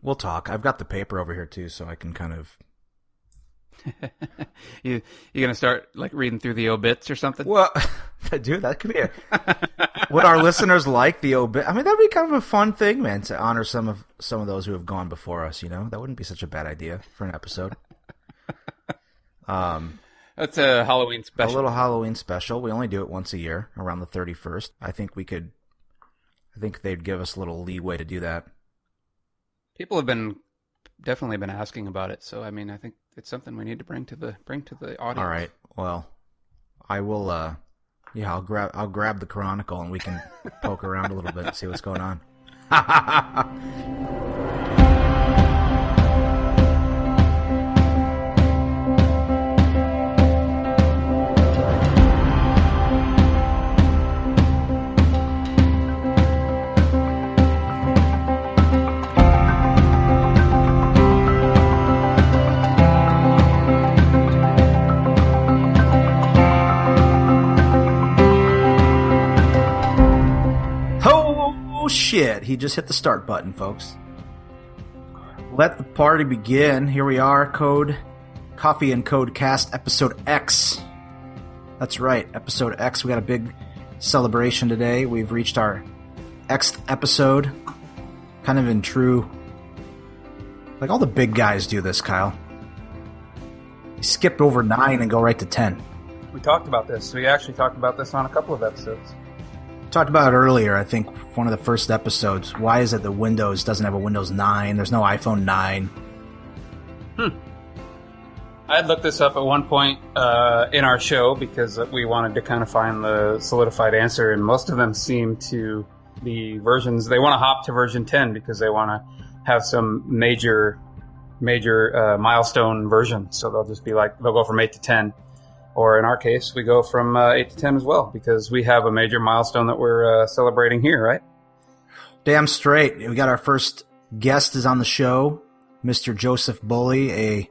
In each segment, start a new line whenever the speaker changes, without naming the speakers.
We'll talk. I've got the paper over here too, so I can kind of.
You gonna start like reading through the obits or something?
Well, dude, that could be a. Would our listeners like the obit? I mean, that'd be kind of a fun thing, man, to honor some of those who have gone before us. You know, that wouldn't be such a bad idea for an episode.
That's a Halloween special.
A little Halloween special. We only do it once a year, around the 31st. I think they'd give us a little leeway to do that.
People have definitely been asking about it, so I mean, I think it's something we need to bring to the audience.
All right. Well, I will. I'll grab the Chronicle and we can poke around a little bit and see what's going on. Shit, he just hit the start button, folks. Let the party begin. Here we are, Coffee and Code Cast, episode X. That's right, episode X. We got a big celebration today. We've reached our Xth episode. Kind of in true... Like all the big guys do this, Kyle. You skip over 9 and go right to 10.
We talked about this. We actually talked about this on a couple of episodes.
Talked about it earlier, I think, one of the first episodes. Why is it that Windows doesn't have a Windows 9? There's no iPhone 9.
I had looked this up at one point in our show because we wanted to kind of find the solidified answer, and most of them seem to be versions. They want to hop to version 10 because they want to have some major milestone version. So they'll just be like, they'll go from 8 to 10. Or in our case, we go from 8 to 10 as well, because we have a major milestone that we're celebrating here, right?
Damn straight. We got our first guest is on the show, Mr. Joseph Bully, a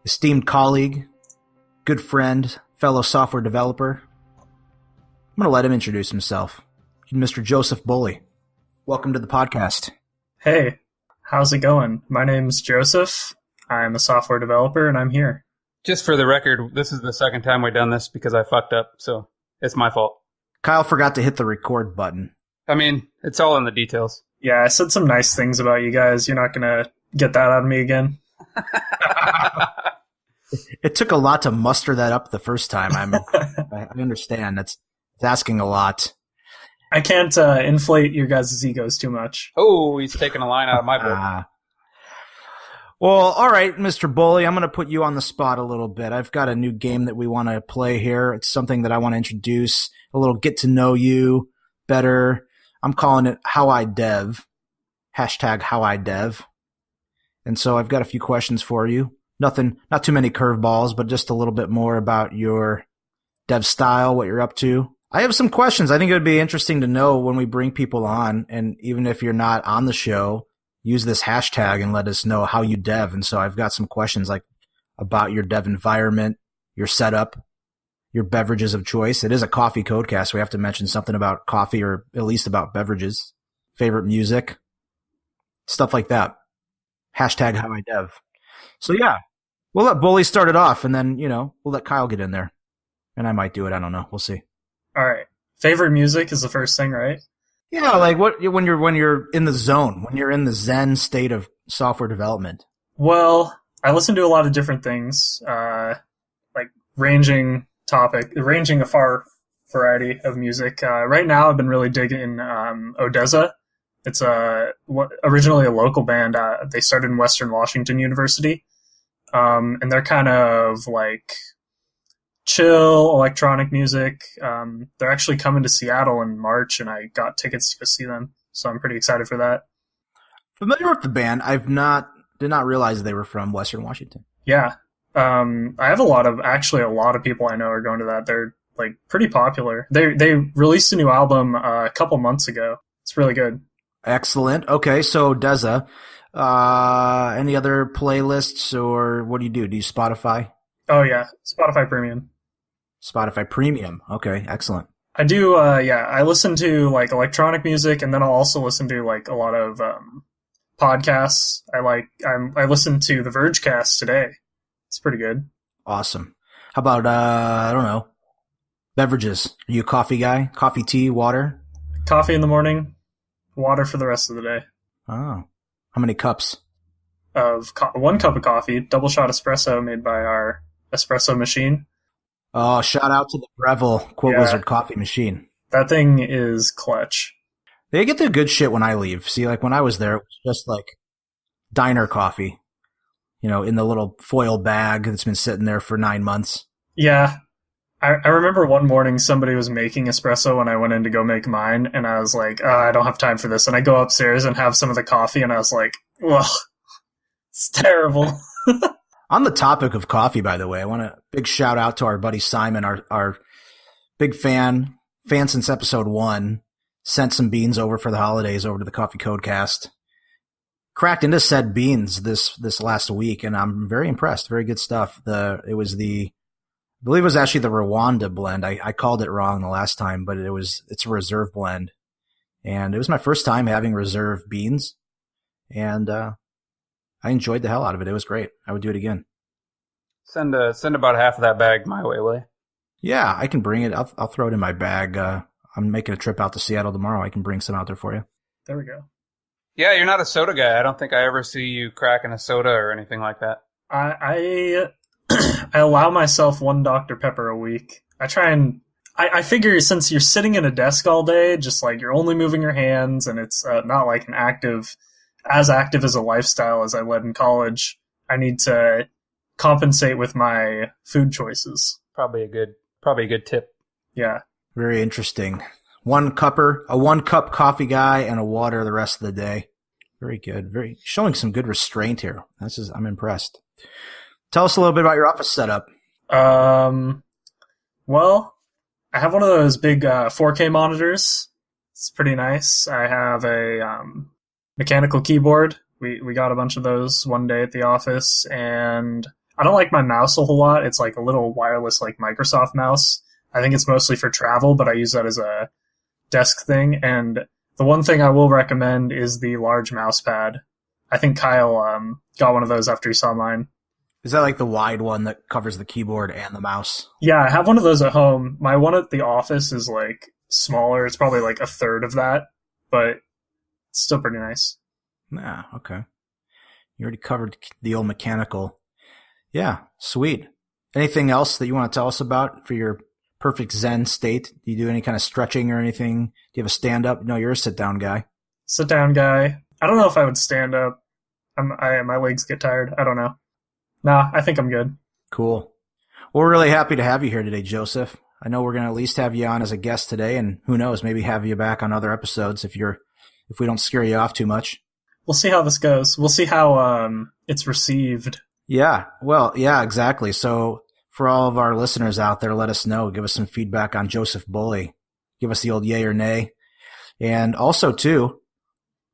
esteemed colleague, good friend, fellow software developer. I'm going to let him introduce himself. Mr. Joseph Bully, welcome to the podcast.
Hey, how's it going? My name's Joseph. I'm a software developer, and I'm here.
Just for the record, this is the second time we've done this because I fucked up, so it's my fault.
Kyle forgot to hit the record button.
I mean, it's all in the details.
Yeah, I said some nice things about you guys. You're not going to get that out of me again?
It took a lot to muster that up the first time. I understand. It's asking a lot.
I can't inflate your guys' egos too much.
Oh, he's taking a line out of my book.
Well, all right, Mr. Bully, I'm going to put you on the spot a little bit. I've got a new game that we want to play here. It's something that I want to introduce, a little get to know you better. I'm calling it How I Dev, hashtag How I Dev. And so I've got a few questions for you. Not too many curveballs, but just a little bit more about your dev style, what you're up to. I have some questions. I think it would be interesting to know when we bring people on, and even if you're not on the show, use this hashtag and let us know how you dev. And so I've got some questions like about your dev environment, your setup, your beverages of choice. It is a coffee codecast. So we have to mention something about coffee or at least about beverages, favorite music, stuff like that. Hashtag how I dev. So yeah, we'll let Bully start it off and then, we'll let Kyle get in there. And I might do it. I don't know. We'll see.
All right. Favorite music is the first thing, right?
Yeah, like when you're in the zone, when you're in the zen state of software development.
Well, I listen to a lot of different things, like ranging a far variety of music. Right now, I've been really digging Odessa. It's originally a local band. They started in Western Washington University, and they're kind of like chill electronic music. They're actually coming to Seattle in March, and I got tickets to go see them, so I'm pretty excited for that.
Familiar with the band. Did not realize they were from Western Washington.
Yeah. I have a lot of people I know are going to that. They're like pretty popular. They released a new album a couple months ago. It's really good.
Excellent. Okay, so Deza, any other playlists or what do? Do you Spotify?
Oh yeah, Spotify Premium.
Spotify Premium. Okay, excellent.
I do, I listen to like electronic music, and then I'll also listen to like a lot of podcasts. I listened to the Vergecast today. It's pretty good.
Awesome. How about, I don't know, beverages? Are you a coffee guy? Coffee, tea, water?
Coffee in the morning, water for the rest of the day.
Oh. How many cups?
Of 1 cup of coffee, double shot espresso made by our espresso machine.
Oh, shout out to the Breville Quote
Yeah.
Wizard coffee machine.
That thing is clutch.
They get the good shit when I leave. See, like when I was there, it was just like diner coffee, in the little foil bag that's been sitting there for 9 months.
Yeah. I remember one morning somebody was making espresso when I went in to go make mine, and I was like, I don't have time for this. And I go upstairs and have some of the coffee, and I was like, ugh, it's terrible.
On the topic of coffee, by the way, I want a big shout out to our buddy Simon, our big fan since episode 1, sent some beans over for the holidays over to the Coffee Codecast. Cracked into said beans this last week, and I'm very impressed. Very good stuff. I believe it was actually the Rwanda blend. I called it wrong the last time, but it's a reserve blend. And it was my first time having reserve beans. And I enjoyed the hell out of it. It was great. I would do it again.
Send about half of that bag my way, will you?
Yeah, I can bring it. I'll throw it in my bag. I'm making a trip out to Seattle tomorrow. I can bring some out there for you.
There we go.
Yeah, you're not a soda guy. I don't think I ever see you cracking a soda or anything like that.
I allow myself 1 Dr. Pepper a week. I figure since you're sitting at a desk all day, just like you're only moving your hands, and it's not like as active as a lifestyle as I led in college, I need to compensate with my food choices.
Probably a good tip.
Yeah.
Very interesting. A 1-cup coffee guy and a water the rest of the day. Very good. Very showing some good restraint here. I'm impressed. Tell us a little bit about your office setup.
Well, I have one of those big 4K monitors. It's pretty nice. I have a mechanical keyboard. We got a bunch of those one day at the office, and I don't like my mouse a whole lot. It's like a little wireless, like Microsoft mouse. I think it's mostly for travel, but I use that as a desk thing. And the one thing I will recommend is the large mouse pad. I think Kyle got one of those after he saw mine.
Is that like the wide one that covers the keyboard and the mouse?
Yeah, I have one of those at home. My one at the office is like smaller. It's probably like a third of that, but it's still pretty nice.
Ah, okay. You already covered the old mechanical. Yeah, sweet. Anything else that you want to tell us about for your perfect Zen state? Do you do any kind of stretching or anything? Do you have a stand-up? No, you're a sit-down guy.
Sit-down guy. I don't know if I would stand up. My legs get tired. I don't know. Nah, I think I'm good.
Cool. Well, we're really happy to have you here today, Joseph. I know we're going to at least have you on as a guest today, and who knows, maybe have you back on other episodes if we don't scare you off too much.
We'll see how this goes. We'll see how it's received.
Yeah, well, yeah, exactly. So for all of our listeners out there, let us know. Give us some feedback on Joseph Bully. Give us the old yay or nay. And also, too,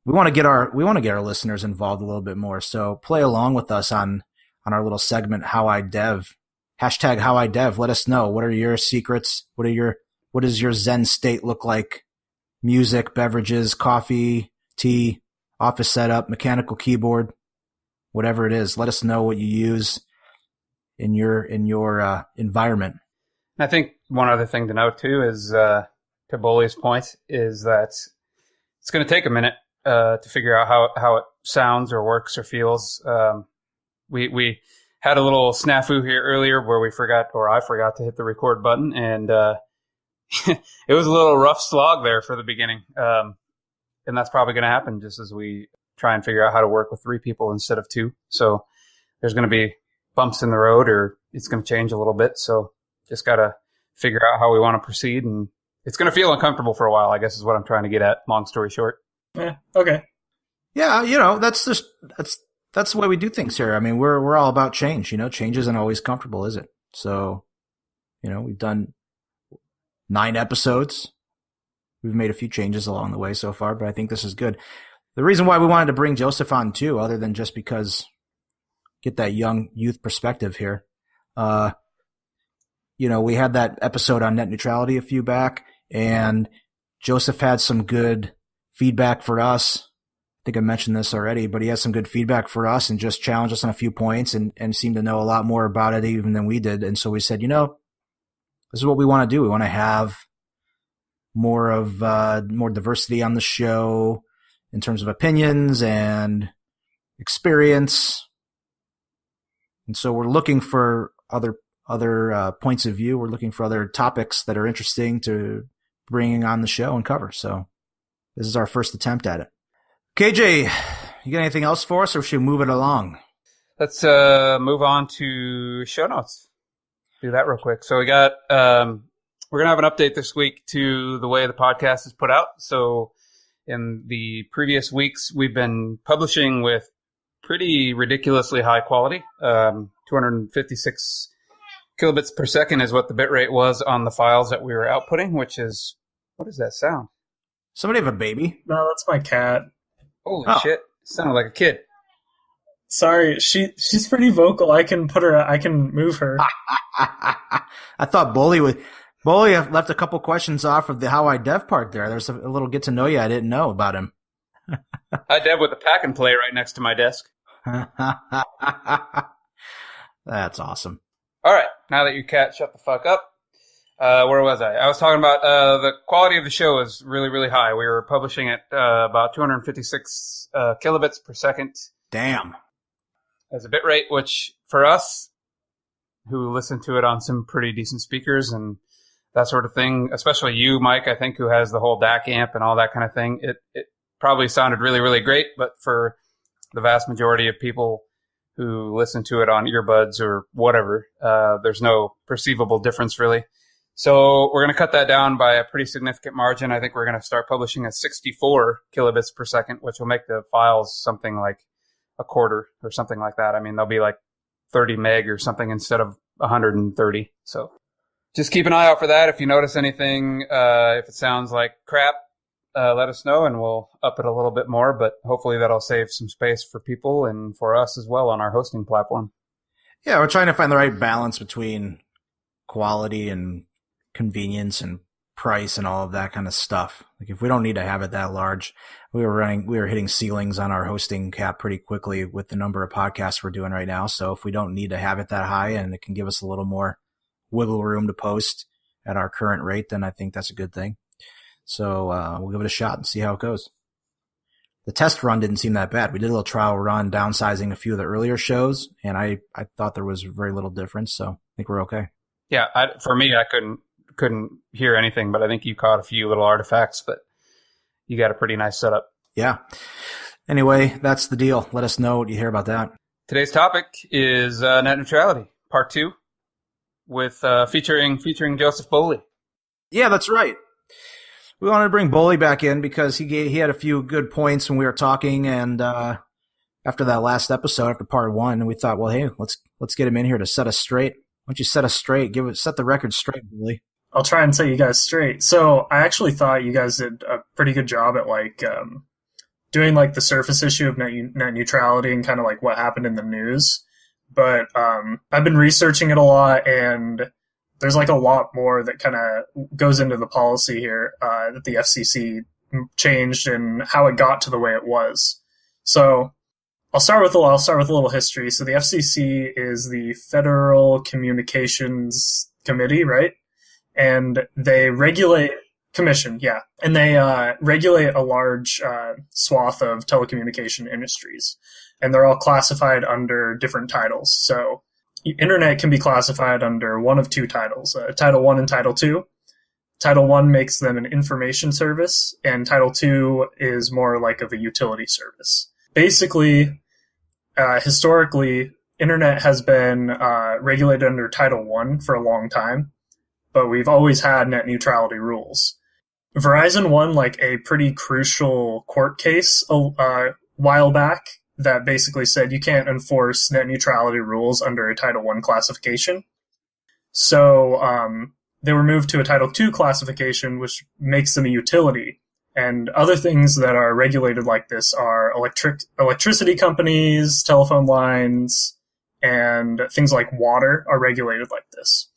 we want to get our listeners involved a little bit more. So play along with us on our little segment, How I Dev. Hashtag How I Dev. Let us know. What are your secrets? What does your Zen state look like? Music, beverages, coffee, tea, office setup, mechanical keyboard, whatever it is. Let us know what you use in your environment.
I think one other thing to note too is, to Bully's point, is that it's going to take a minute to figure out how it sounds or works or feels. We had a little snafu here earlier where I forgot to hit the record button, and it was a little rough slog there for the beginning. And that's probably going to happen just as we try and figure out how to work with 3 people instead of 2. So there's going to be bumps in the road, or it's going to change a little bit. So just got to figure out how we want to proceed. And it's going to feel uncomfortable for a while, I guess is what I'm trying to get at. Long story short.
Okay.
Yeah, that's the way we do things here. I mean, we're all about change. Change isn't always comfortable, is it? So, we've done 9 episodes. We've made a few changes along the way so far, but I think this is good. The reason why we wanted to bring Joseph on too, other than just because get that young youth perspective here. We had that episode on net neutrality a few back, and Joseph had some good feedback for us think I mentioned this already, but he has some good feedback for us and just challenged us on a few points and seemed to know a lot more about it even than we did. And so we said, this is what we want to do. We want to have more diversity on the show in terms of opinions and experience. And so we're looking for other points of view. We're looking for other topics that are interesting to bring on the show and cover. So this is our first attempt at it. KJ, you got anything else for us, or should we move it along?
Let's move on to show notes. Do that real quick. So we got we're gonna have an update this week to the way the podcast is put out. So in the previous weeks, we've been publishing with pretty ridiculously high quality. 256 kilobits per second is what the bitrate was on the files that we were outputting, which is, what is that sound?
Somebody have a baby?
No, that's my cat.
Holy shit. It sounded like a kid.
Sorry, she's pretty vocal. I can move her.
I thought Bully left a couple questions off of the How I Dev part there. There's a little get to know you I didn't know about him.
I dev with a pack and play right next to my desk.
That's awesome.
All right. Now that your cat shut the fuck up, where was I? I was talking about the quality of the show is really, really high. We were publishing at about 256 kilobits per second.
Damn.
As a bitrate, which for us, who listen to it on some pretty decent speakers and that sort of thing, especially you, Mike, I think, who has the whole DAC amp and all that kind of thing, it probably sounded really, really great. But for the vast majority of people who listen to it on earbuds or whatever, there's no perceivable difference really. So we're going to cut that down by a pretty significant margin. I think we're going to start publishing at 64 kilobits per second, which will make the files something like a quarter or something like that. I mean, they'll be like 30 meg or something instead of 130. So just keep an eye out for that. If you notice anything, if it sounds like crap, let us know and we'll up it a little bit more, but hopefully that'll save some space for people and for us as well on our hosting platform.
Yeah, we're trying to find the right balance between quality and convenience and price and all of that kind of stuff. Like if we don't need to have it that large, we were hitting ceilings on our hosting cap pretty quickly with the number of podcasts we're doing right now. So if we don't need to have it that high and it can give us a little more wiggle room to post at our current rate, then I think that's a good thing. So we'll give it a shot and see how it goes. The test run didn't seem that bad. We did a little trial run downsizing a few of the earlier shows, and I thought there was very little difference, so I think we're okay.
Yeah, for me, I couldn't hear anything, but I think you caught a few little artifacts, but you got a pretty nice setup.
Yeah. Anyway, that's the deal. Let us know what you hear about that.
Today's topic is net neutrality, part 2, with featuring Joseph Bowley.
Yeah, that's right. We wanted to bring Bowley back in because he had a few good points when we were talking, and after that last episode, after part 1, we thought, well, hey, let's get him in here to set us straight. Why don't you set us straight? Set the record straight, Bowley.
I'll try and set you guys straight. So I actually thought you guys did a pretty good job at doing like the surface issue of net neutrality and kind of like what happened in the news. But I've been researching it a lot, and there's like a lot more that kind of goes into the policy here that the FCC changed and how it got to the way it was. So I'll start with a little history. So the FCC is the Federal Communications Committee, right? And they regulate commission, yeah, and they regulate a large swath of telecommunication industries, and they're all classified under different titles. So Internet can be classified under one of two titles, Title I and Title II. Title I makes them an information service, and Title II is more like of a utility service. Basically, historically, Internet has been regulated under Title I for a long time, but we've always had net neutrality rules. Verizon won like a pretty crucial court case a while back that basically said you can't enforce net neutrality rules under a Title I classification. So they were moved to a Title II classification, which makes them a utility. And other things that are regulated like this are electricity companies, telephone lines, and things like water are regulated like this.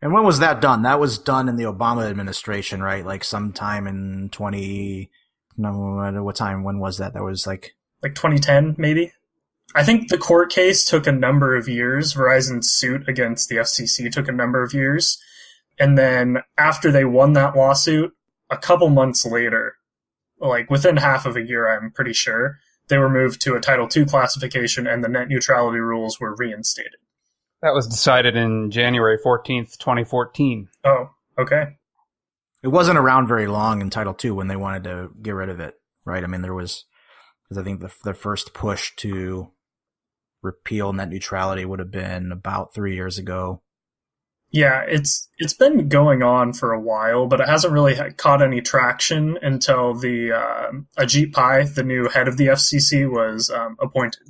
And when was that done? That was done in the Obama administration, right? Like sometime in No, what time? When was that? That was like
2010, maybe. I think the court case took a number of years. Verizon's suit against the FCC took a number of years. And then after they won that lawsuit, a couple months later, like within half of a year, I'm pretty sure, they were moved to a Title II classification and the net neutrality rules were reinstated.
That was decided in January 14th, 2014.
Oh, okay.
it wasn't around very long in Title II when they wanted to get rid of it, right? I mean, there was, because I think the first push to repeal net neutrality would have been about 3 years ago.
Yeah, it's been going on for a while, but it hasn't really caught any traction until the Ajit Pai, the new head of the FCC, was appointed.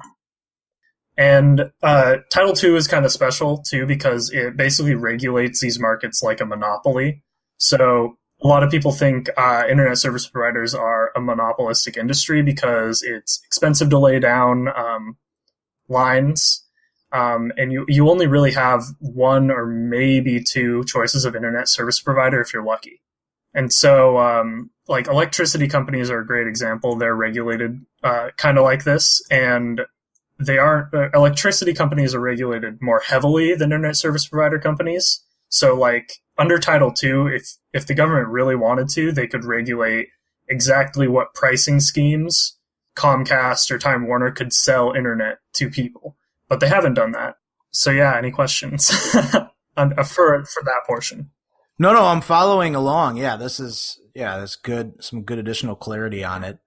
And Title II is kind of special too because it basically regulates these markets like a monopoly. So a lot of people think internet service providers are a monopolistic industry because it's expensive to lay down lines. And you only really have one or maybe two choices of internet service provider if you're lucky. And so, like electricity companies are a great example. They're regulated kind of like this, and they aren't. Electricity companies are regulated more heavily than internet service provider companies. So, like under Title II, if the government really wanted to, they could regulate exactly what pricing schemes Comcast or Time Warner could sell internet to people. But they haven't done that. So yeah, any questions for that portion?
No, I'm following along. Yeah, that's good. Some good additional clarity on it.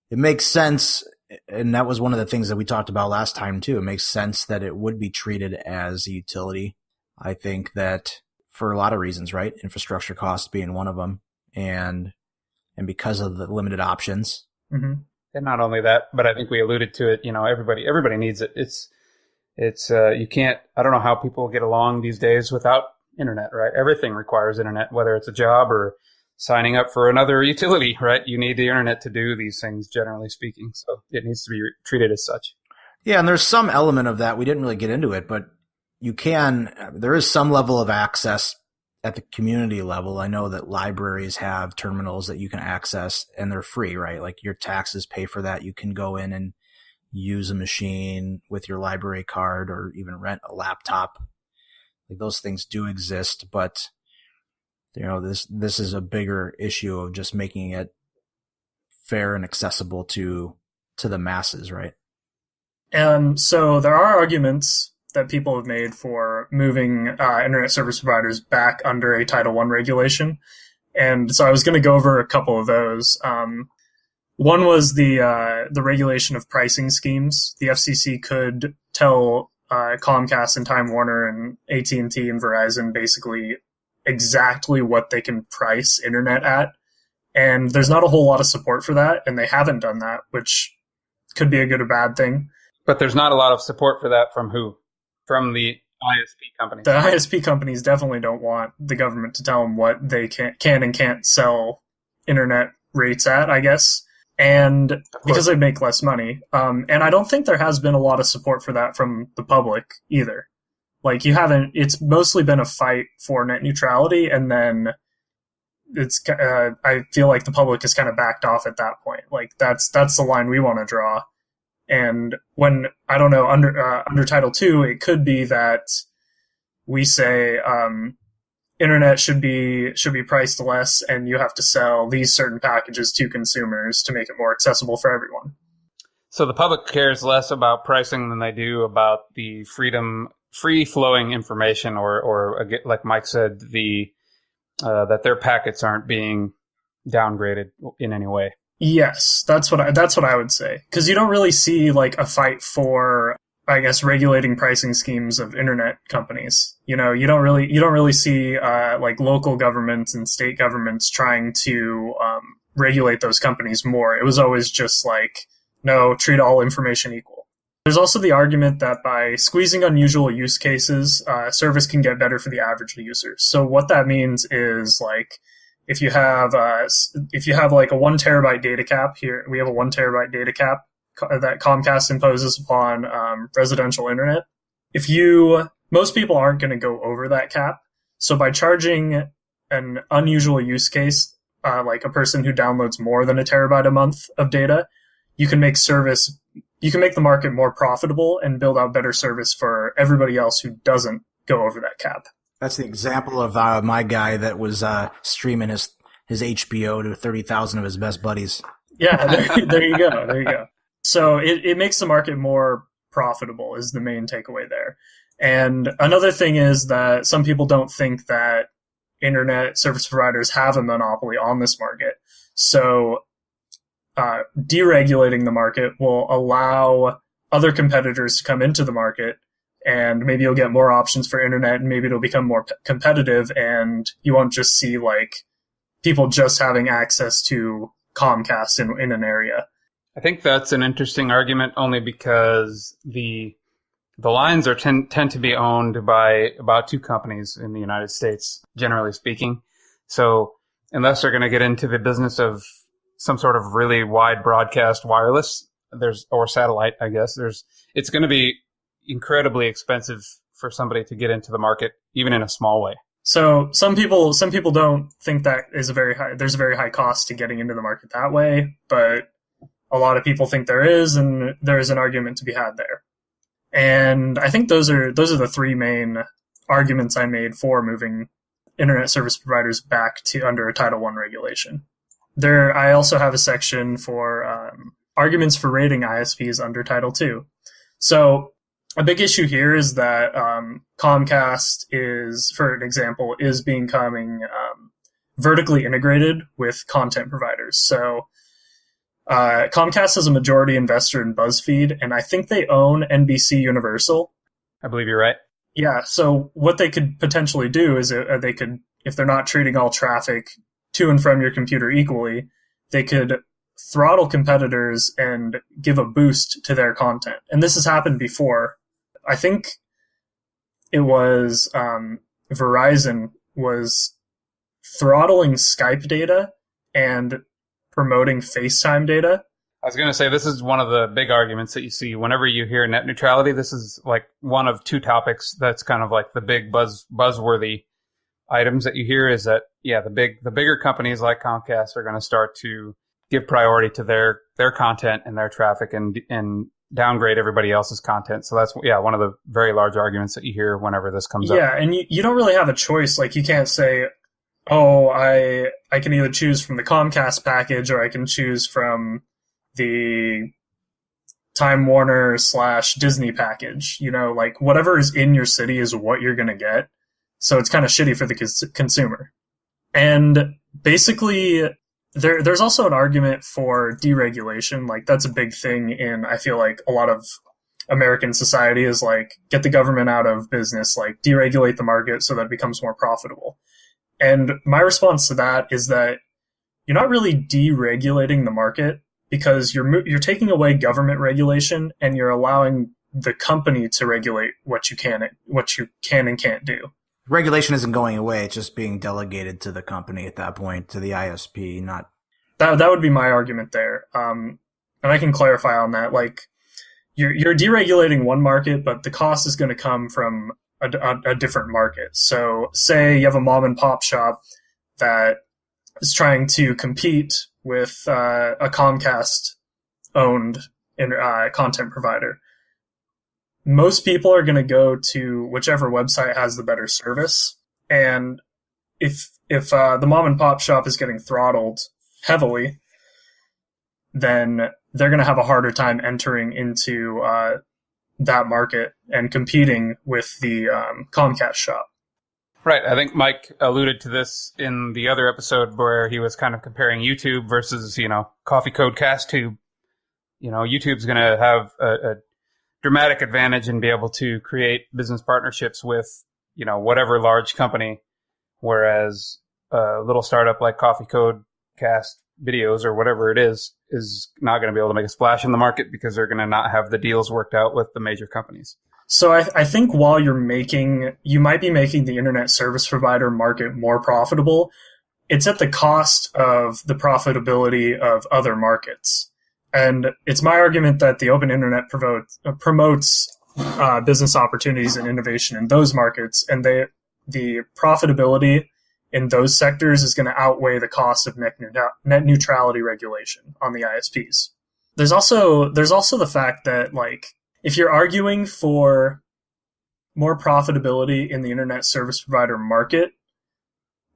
It makes sense, and that was one of the things that we talked about last time too. It makes sense that it would be treated as a utility. I think that for a lot of reasons, right? Infrastructure costs being one of them, and because of the limited options.
Mm-hmm.
And not only that, but I think we alluded to it. You know, everybody needs it. It's you can't, I don't know how people get along these days without internet, right? Everything requires internet, whether it's a job or signing up for another utility, right? You need the internet to do these things, generally speaking. So it needs to be treated as such.
Yeah, and there's some element of that. We didn't really get into it, but there is some level of access at the community level. I know that libraries have terminals that you can access and they're free, right? Like your taxes pay for that. You can go in and use a machine with your library card or even rent a laptop. Like those things do exist, but you know, this is a bigger issue of just making it fair and accessible to the masses, right?
So there are arguments that people have made for moving internet service providers back under a Title I regulation. And so I was going to go over a couple of those. One was the regulation of pricing schemes. The FCC could tell Comcast and Time Warner and AT&T and Verizon basically exactly what they can price internet at. And there's not a whole lot of support for that, and they haven't done that, which could be a good or bad thing.
But there's not a lot of support for that from who? From the ISP companies.
The ISP companies definitely don't want the government to tell them what they can and can't sell internet rates at, I guess. And because they make less money. And I don't think there has been a lot of support for that from the public either. Like it's mostly been a fight for net neutrality, and then I feel like the public has kind of backed off at that point. Like that's the line we want to draw. And when, I don't know, under Title II, it could be that we say, internet should be priced less, and you have to sell these certain packages to consumers to make it more accessible for everyone.
So the public cares less about pricing than they do about the free flowing information, or like Mike said, that their packets aren't being downgraded in any way.
Yes, that's what I would say, because you don't really see like a fight for, I guess, regulating pricing schemes of internet companies. You know, you don't really see like local governments and state governments trying to regulate those companies more. It was always just like, no, treat all information equal. There's also the argument that by squeezing unusual use cases, service can get better for the average user. So what that means is like, if you have like a 1 terabyte data cap, here we have a 1 terabyte data cap that Comcast imposes upon residential internet. Most people aren't going to go over that cap. So by charging an unusual use case like a person who downloads more than a terabyte a month of data, you can make the market more profitable and build out better service for everybody else who doesn't go over that cap.
That's the example of my guy that was streaming his HBO to 30,000 of his best buddies.
Yeah, there you go. There you go. So it makes the market more profitable is the main takeaway there. And another thing is that some people don't think that internet service providers have a monopoly on this market. So deregulating the market will allow other competitors to come into the market, and maybe you'll get more options for internet, and maybe it'll become more competitive, and you won't just see like people just having access to Comcast in an area.
I think that's an interesting argument only because the lines tend to be owned by about two companies in the United States, generally speaking. So unless they're going to get into the business of some sort of really wide broadcast wireless, or satellite, I guess, it's going to be incredibly expensive for somebody to get into the market, even in a small way.
So some people don't think that there's a very high cost to getting into the market that way, but a lot of people think there is, and there's an argument to be had there. And I think those are the three main arguments I made for moving internet service providers back to under a Title I regulation. I also have a section for arguments for rating ISPs under Title II. So a big issue here is that Comcast is, for an example, is becoming vertically integrated with content providers. So Comcast is a majority investor in BuzzFeed, and I think they own NBC Universal.
I believe you're right.
Yeah, so what they could potentially do is they could, if they're not treating all traffic to and from your computer equally, they could throttle competitors and give a boost to their content. And this has happened before. I think it was Verizon was throttling Skype data and promoting FaceTime data.
I was going to say, this is one of the big arguments that you see whenever you hear net neutrality. This is like one of two topics that's kind of like the big buzzworthy items that you hear is that, yeah, the bigger companies like Comcast are going to start to give priority to their content and their traffic and downgrade everybody else's content. So that's, one of the very large arguments that you hear whenever this comes up.
Yeah, and you don't really have a choice. Like, you can't say, oh, I can either choose from the Comcast package or I can choose from the Time Warner / Disney package. You know, like, whatever is in your city is what you're going to get. So it's kind of shitty for the consumer. And basically, there's also an argument for deregulation. Like, that's a big thing in, I feel like, a lot of American society is like, get the government out of business, like deregulate the market so that it becomes more profitable. And my response to that is that you're not really deregulating the market, because you're taking away government regulation and you're allowing the company to regulate what you can and can't do.
Regulation isn't going away; it's just being delegated to the company at that point, to the ISP. Not
that would be my argument there. And I can clarify on that. Like, you're deregulating one market, but the cost is going to come from a different market. So, say you have a mom and pop shop that is trying to compete with a Comcast-owned content provider. Most people are going to go to whichever website has the better service. And if the mom and pop shop is getting throttled heavily, then they're going to have a harder time entering into that market and competing with the Comcast shop.
Right. I think Mike alluded to this in the other episode where he was kind of comparing YouTube versus, Coffee Code Cast Tube. YouTube's going to have a dramatic advantage and be able to create business partnerships with, whatever large company, whereas a little startup like Coffee Code Cast Videos or whatever it is not going to be able to make a splash in the market because they're going to not have the deals worked out with the major companies.
So I think while you might be making the internet service provider market more profitable, it's at the cost of the profitability of other markets. And it's my argument that the open internet promotes business opportunities and innovation in those markets, and the profitability in those sectors is going to outweigh the cost of net neutrality regulation on the ISPs. There's also the fact that, like, if you're arguing for more profitability in the internet service provider market,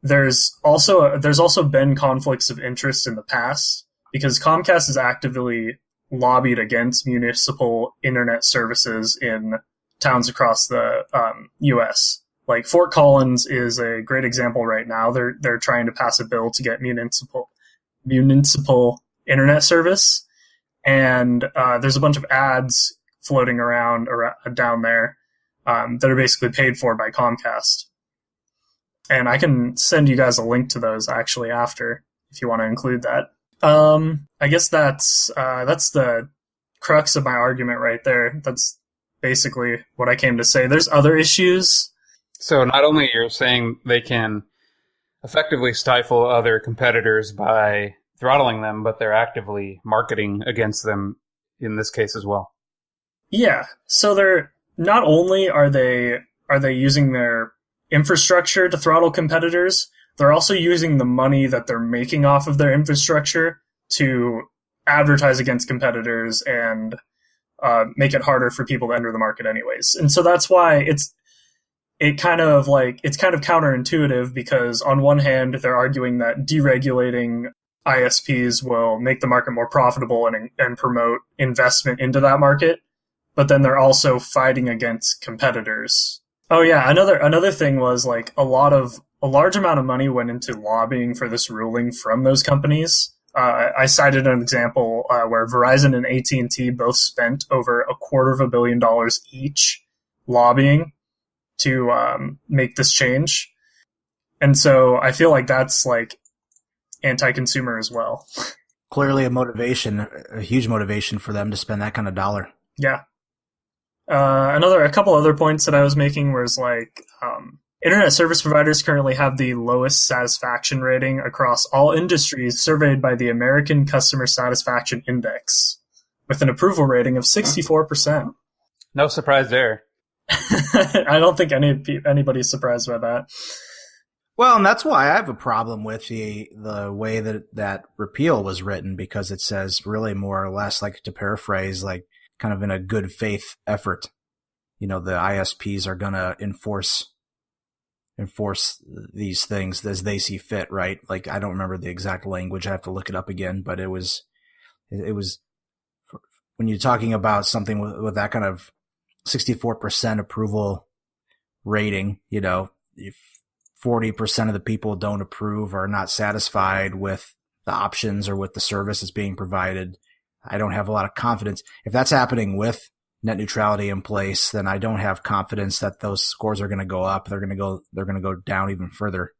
there's also been conflicts of interest in the past, because Comcast has actively lobbied against municipal internet services in towns across the U.S. Like Fort Collins is a great example right now. They're trying to pass a bill to get municipal internet service, and there's a bunch of ads floating around down there that are basically paid for by Comcast. And I can send you guys a link to those actually after, if you want to include that. I guess that's the crux of my argument right there. That's basically what I came to say. There's other issues.
So not only you're saying they can effectively stifle other competitors by throttling them, but they're actively marketing against them in this case as well.
Yeah. So they're not only are they using their infrastructure to throttle competitors, they're also using the money that they're making off of their infrastructure to advertise against competitors and make it harder for people to enter the market anyways. And so that's why it's kind of counterintuitive, because on one hand, they're arguing that deregulating ISPs will make the market more profitable and promote investment into that market. But then they're also fighting against competitors. Oh yeah, another thing was, like, a large amount of money went into lobbying for this ruling from those companies. I cited an example where Verizon and AT&T both spent over $250 million each lobbying to make this change. And so I feel like that's, like, anti-consumer as well.
Clearly a huge motivation for them to spend that kind of dollar.
Yeah. A couple other points that I was making was, like, internet service providers currently have the lowest satisfaction rating across all industries surveyed by the American Customer Satisfaction Index, with an approval rating of 64%.
No surprise there.
I don't think anybody's surprised by that.
Well, and that's why I have a problem with the way that repeal was written, because it says really more or less, like, to paraphrase, like, kind of in a good faith effort, the ISPs are going to enforce these things as they see fit, right? Like, I don't remember the exact language. I have to look it up again, but it was when you're talking about something with that kind of 64% approval rating, if 40% of the people don't approve or are not satisfied with the options or with the service that's being provided, I don't have a lot of confidence. If that's happening with net neutrality in place, then I don't have confidence that those scores are going to go up. They're going to go down even further,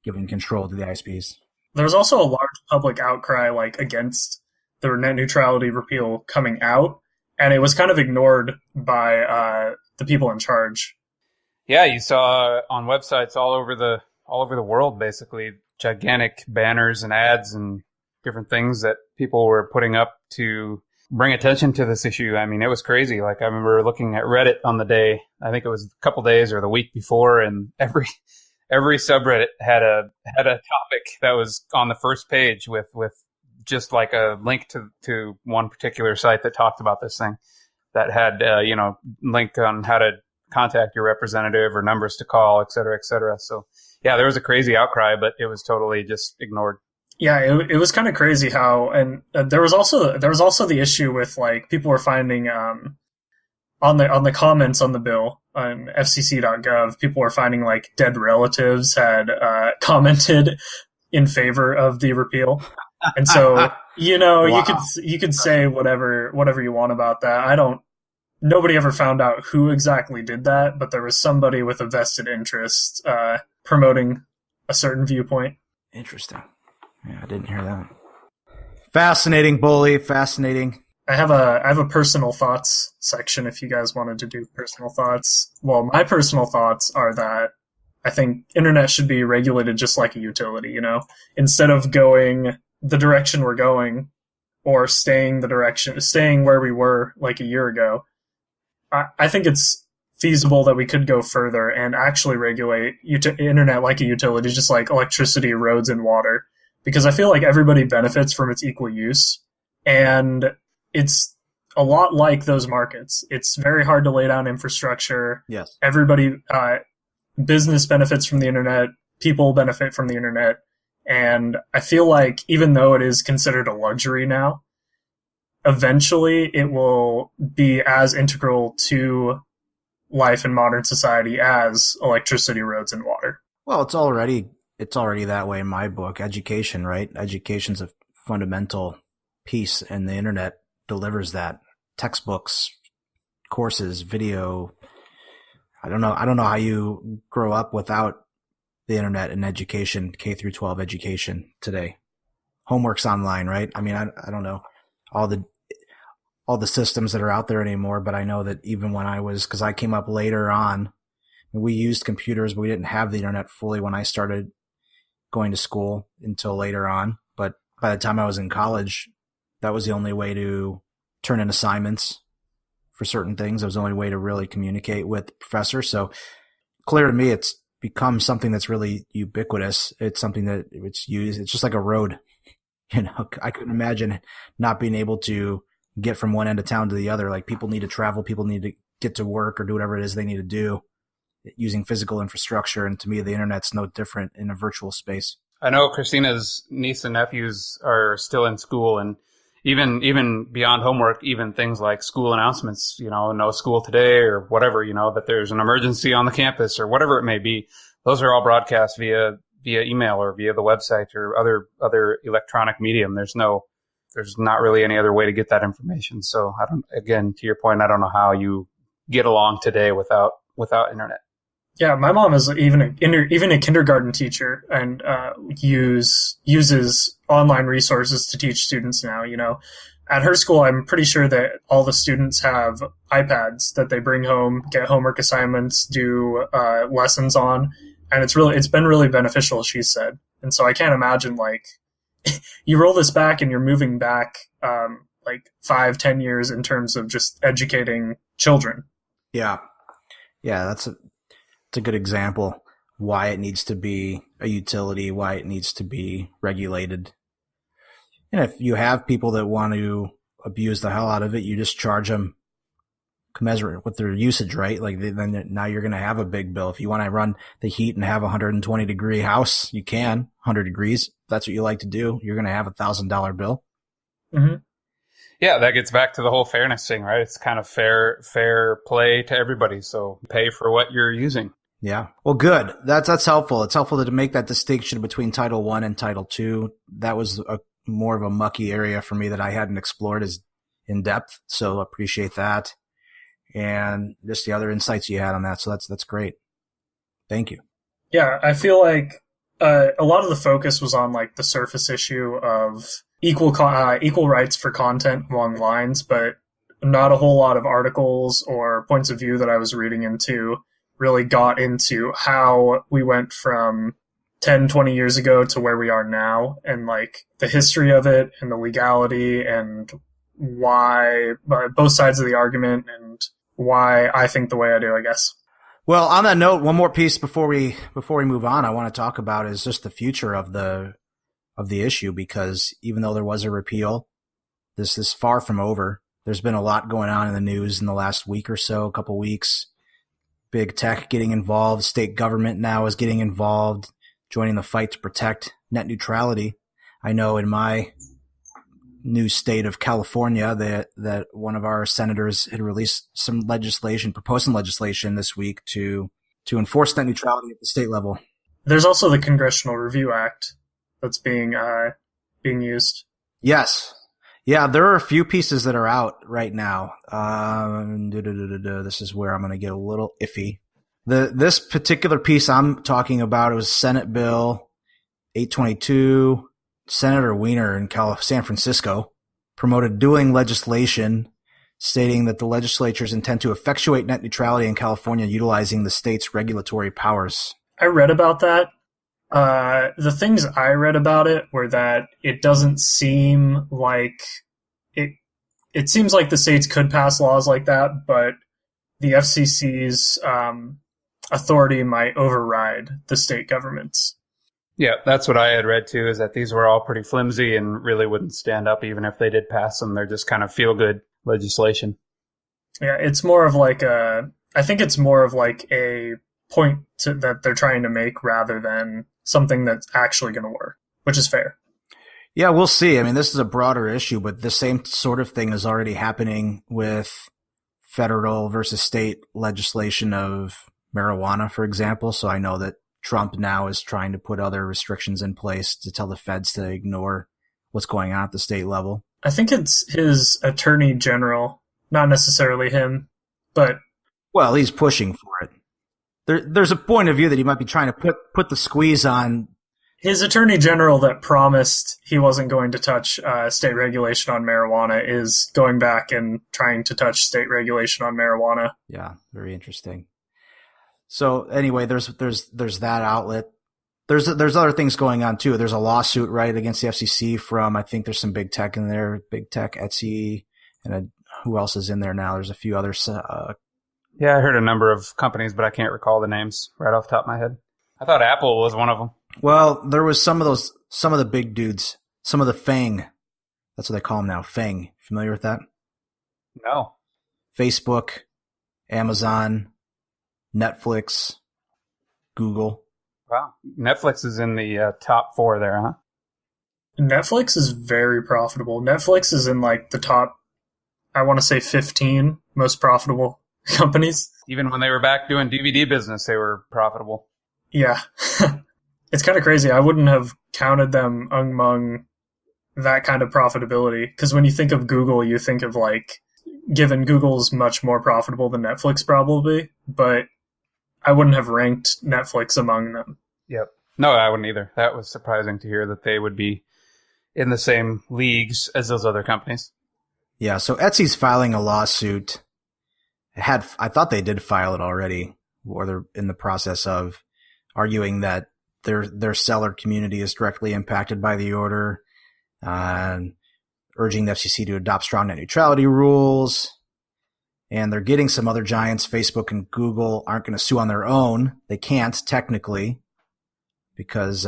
giving control to the ISPs.
There's also a large public outcry, like, against the net neutrality repeal coming out, and it was kind of ignored by the people in charge.
Yeah, you saw on websites all over the world, basically, gigantic banners and ads and different things that people were putting up to bring attention to this issue. I mean, it was crazy. Like, I remember looking at Reddit on the day, I think it was a couple days or the week before, and every subreddit had a topic that was on the first page with just like a link to one particular site that talked about this thing, that had link on how to contact your representative or numbers to call, et cetera, et cetera. So yeah, there was a crazy outcry, but it was totally just ignored.
Yeah, it was kind of crazy how, and there was also the issue with, like, people were finding on the comments on the bill on FCC.gov, people were finding, like, dead relatives had commented in favor of the repeal, and so wow. you could say whatever you want about that. Nobody ever found out who exactly did that, but there was somebody with a vested interest promoting a certain viewpoint.
Interesting. Yeah, I didn't hear that. Fascinating, Bully. Fascinating.
I have a personal thoughts section if you guys wanted to do personal thoughts. Well, my personal thoughts are that I think internet should be regulated just like a utility, instead of going the direction we're going or staying where we were like a year ago. I think it's feasible that we could go further and actually regulate internet like a utility, just like electricity, roads, and water. Because I feel like everybody benefits from its equal use. And it's a lot like those markets. It's very hard to lay down infrastructure.
Yes.
Everybody, business benefits from the internet, people benefit from the internet. And I feel like even though it is considered a luxury now, eventually it will be as integral to life in modern society as electricity, roads, and water.
Well, it's already that way in my book. Education, right? Education's a fundamental piece, and the internet delivers that. Textbooks, courses, video. I don't know how you grow up without the internet and education, K through 12 education today. Homework's online, right? I mean, I don't know all the systems that are out there anymore, but I know that even when because I came up later on, we used computers, but we didn't have the internet fully when I started going to school until later on. But by the time I was in college, that was the only way to turn in assignments for certain things. It was the only way to really communicate with the professor. So clear to me, it's become something that's really ubiquitous. It's something that it's used. It's just like a road. I couldn't imagine not being able to get from one end of town to the other. Like, people need to travel, people need to get to work or do whatever it is they need to do using physical infrastructure. And to me, the internet's no different in a virtual space.
I know Christina's niece and nephews are still in school, and even beyond homework, even things like school announcements, no school today or whatever, that there's an emergency on the campus or whatever it may be. Those are all broadcast via email or via the website or other electronic medium. There's not really any other way to get that information. So again, to your point, I don't know how you get along today without internet.
Yeah, my mom is even a kindergarten teacher and uses online resources to teach students now. At her school, I'm pretty sure that all the students have iPads that they bring home, get homework assignments, do lessons on, and it's been really beneficial, she said. And so I can't imagine, like, you roll this back and you're moving back like 5-10 years in terms of just educating children.
Yeah, that's a good example why it needs to be a utility, why it needs to be regulated. And if you have people that want to abuse the hell out of it, you just charge them commensurate with their usage, right? Like, then now you're going to have a big bill. If you want to run the heat and have a 120-degree house, you can. 100 degrees. If that's what you like to do, you're going to have a $1,000 bill.
Mm-hmm.
Yeah, that gets back to the whole fairness thing, right? It's kind of fair play to everybody. So pay for what you're using.
Yeah. Well, good. That's helpful. It's helpful to make that distinction between Title I and Title II. That was more of a mucky area for me that I hadn't explored as in depth. So appreciate that. And just the other insights you had on that. So that's great. Thank you.
Yeah, I feel like a lot of the focus was on like the surface issue of equal rights for content along lines, but not a whole lot of articles or points of view that I was reading into really got into how we went from 10, 20 years ago to where we are now, and like the history of it and the legality and why both sides of the argument and why I think the way I do, I guess.
Well, on that note, one more piece before we move on, I want to talk about is just the future of the issue, because even though there was a repeal, this is far from over. There's been a lot going on in the news in the last week or so, a couple weeks. Big tech getting involved. State government now is getting involved, joining the fight to protect net neutrality. I know in my new state of California that one of our senators had released proposed some legislation this week to enforce net neutrality at the state level.
There's also the Congressional Review Act that's being used.
Yes. Yeah, there are a few pieces that are out right now. This is where I'm going to get a little iffy. This particular piece I'm talking about, it was Senate Bill 822. Senator Wiener in San Francisco promoted dueling legislation stating that the legislatures intend to effectuate net neutrality in California utilizing the state's regulatory powers.
I read about that. The things I read about it were that it doesn't seem like it seems like the states could pass laws like that, but the FCC's authority might override the state governments.
Yeah, that's what I had read too, is that these were all pretty flimsy and really wouldn't stand up even if they did pass them. They're just kind of feel-good legislation.
Yeah, it's more of like I think it's more of like a point that they're trying to make rather than something that's actually going to work, which is fair.
Yeah, we'll see. I mean, this is a broader issue, but the same sort of thing is already happening with federal versus state legislation of marijuana, for example. So I know that Trump now is trying to put other restrictions in place to tell the feds to ignore what's going on at the state level.
I think it's his attorney general, not necessarily him, but
well, he's pushing for it. There's a point of view that he might be trying to put the squeeze on
his attorney general that promised he wasn't going to touch state regulation on marijuana is going back and trying to touch state regulation on marijuana.
Yeah, very interesting. So anyway, there's that outlet. There's other things going on too. There's a lawsuit right against the FCC from, I think there's some big tech in there, big tech, Etsy, and who else is in there now? There's a few others.
Yeah, I heard a number of companies, but I can't recall the names right off the top of my head. I thought Apple was one of them.
Well, there was some of the big dudes, some of the FANG. That's what they call them now. FANG. Familiar with that?
No.
Facebook, Amazon, Netflix, Google.
Wow. Netflix is in the top 4 there, huh?
Netflix is very profitable. Netflix is in like the top, I want to say 15 most profitable companies.
Even when they were back doing DVD business, they were profitable.
Yeah. It's kind of crazy. I wouldn't have counted them among that kind of profitability. Because when you think of Google, you think of like, given Google's much more profitable than Netflix probably, but I wouldn't have ranked Netflix among them.
Yep. No, I wouldn't either. That was surprising to hear that they would be in the same leagues as those other companies.
Yeah, so Etsy's filing a lawsuit. I thought they did file it already, or they're in the process of arguing that their seller community is directly impacted by the order, urging the FCC to adopt strong net neutrality rules. And they're getting some other giants, Facebook and Google, aren't going to sue on their own. They can't technically because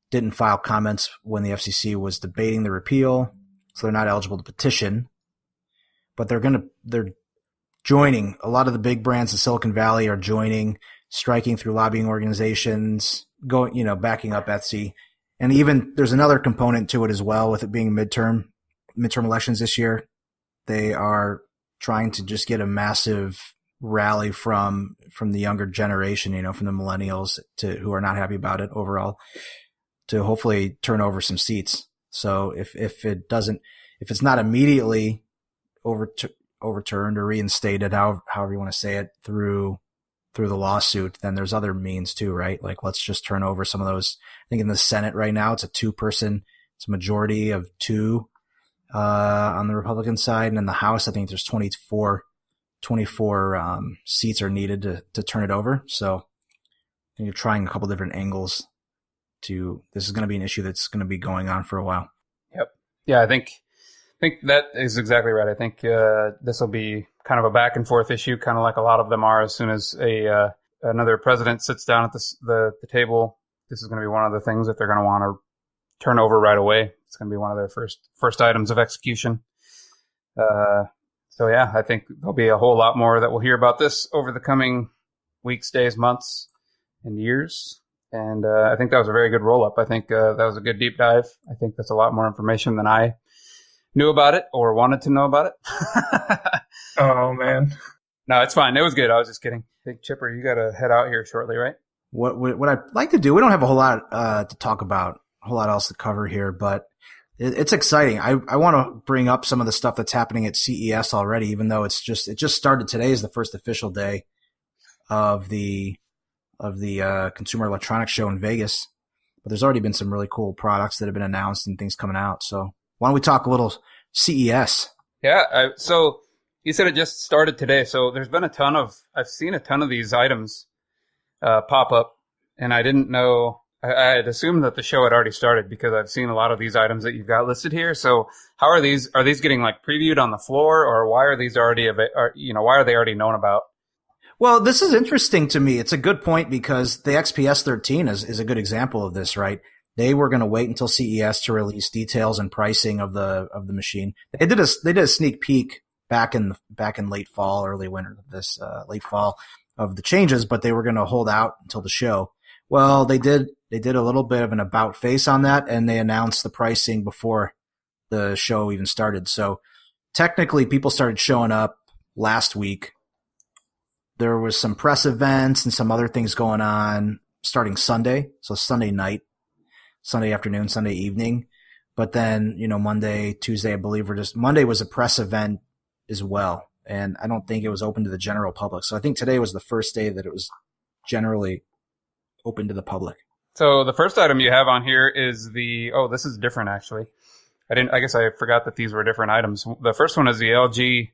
didn't file comments when the FCC was debating the repeal, so they're not eligible to petition. But they're joining. A lot of the big brands in Silicon Valley are joining, striking through lobbying organizations, backing up Etsy. And even there's another component to it as well, with it being midterm elections this year. They are trying to just get a massive rally from the younger generation, from the millennials who are not happy about it overall, to hopefully turn over some seats. So if it's not immediately overturned or reinstated, however you want to say it, through the lawsuit, then there's other means too, right? Like, let's just turn over some of those. I think in the Senate right now, it's it's a majority of 2 on the Republican side, and in the House, I think there's 24 seats are needed to turn it over. So I think you're trying a couple different angles this is going to be an issue that's going to be going on for a while.
Yep. Yeah, I think that is exactly right. I think this will be kind of a back and forth issue, kind of like a lot of them are. As soon as another president sits down at the table, this is going to be one of the things that they're going to want to turn over right away. It's going to be one of their first items of execution. So yeah, I think there'll be a whole lot more that we'll hear about this over the coming weeks, days, months, and years. And I think that was a very good roll-up. I think that was a good deep dive. I think that's a lot more information than I knew about it or wanted to know about it.
Oh, man.
No, it's fine. It was good. I was just kidding. I think, Chipper, you got to head out here shortly, right?
What I'd like to do, we don't have a whole lot to talk about, a whole lot else to cover here, but it's exciting. I want to bring up some of the stuff that's happening at CES already, even though it just started. Today is the first official day of the Consumer Electronics Show in Vegas, but there's already been some really cool products that have been announced and things coming out. So why don't we talk a little CES?
Yeah. So you said it just started today. So there's been I've seen a ton of these items pop up, and I didn't know I had assumed that the show had already started because I've seen a lot of these items that you've got listed here. So how are these? Are these getting like previewed on the floor, or why are these already? Why are they already known about?
Well, this is interesting to me. It's a good point because the XPS 13 is a good example of this, right? They were going to wait until CES to release details and pricing of the machine. They did a sneak peek back in late fall, early winter, this late fall of the changes, but they were going to hold out until the show. Well, they did a little bit of an about face on that, and they announced the pricing before the show even started. So technically, people started showing up last week. There was some press events and some other things going on starting Sunday. So Sunday night, Sunday afternoon, Sunday evening. But then, Monday, Tuesday, I believe Monday was a press event as well. And I don't think it was open to the general public. So I think today was the first day that it was generally open to the public.
So the first item you have on here is this is different actually. I guess I forgot that these were different items. The first one is the LG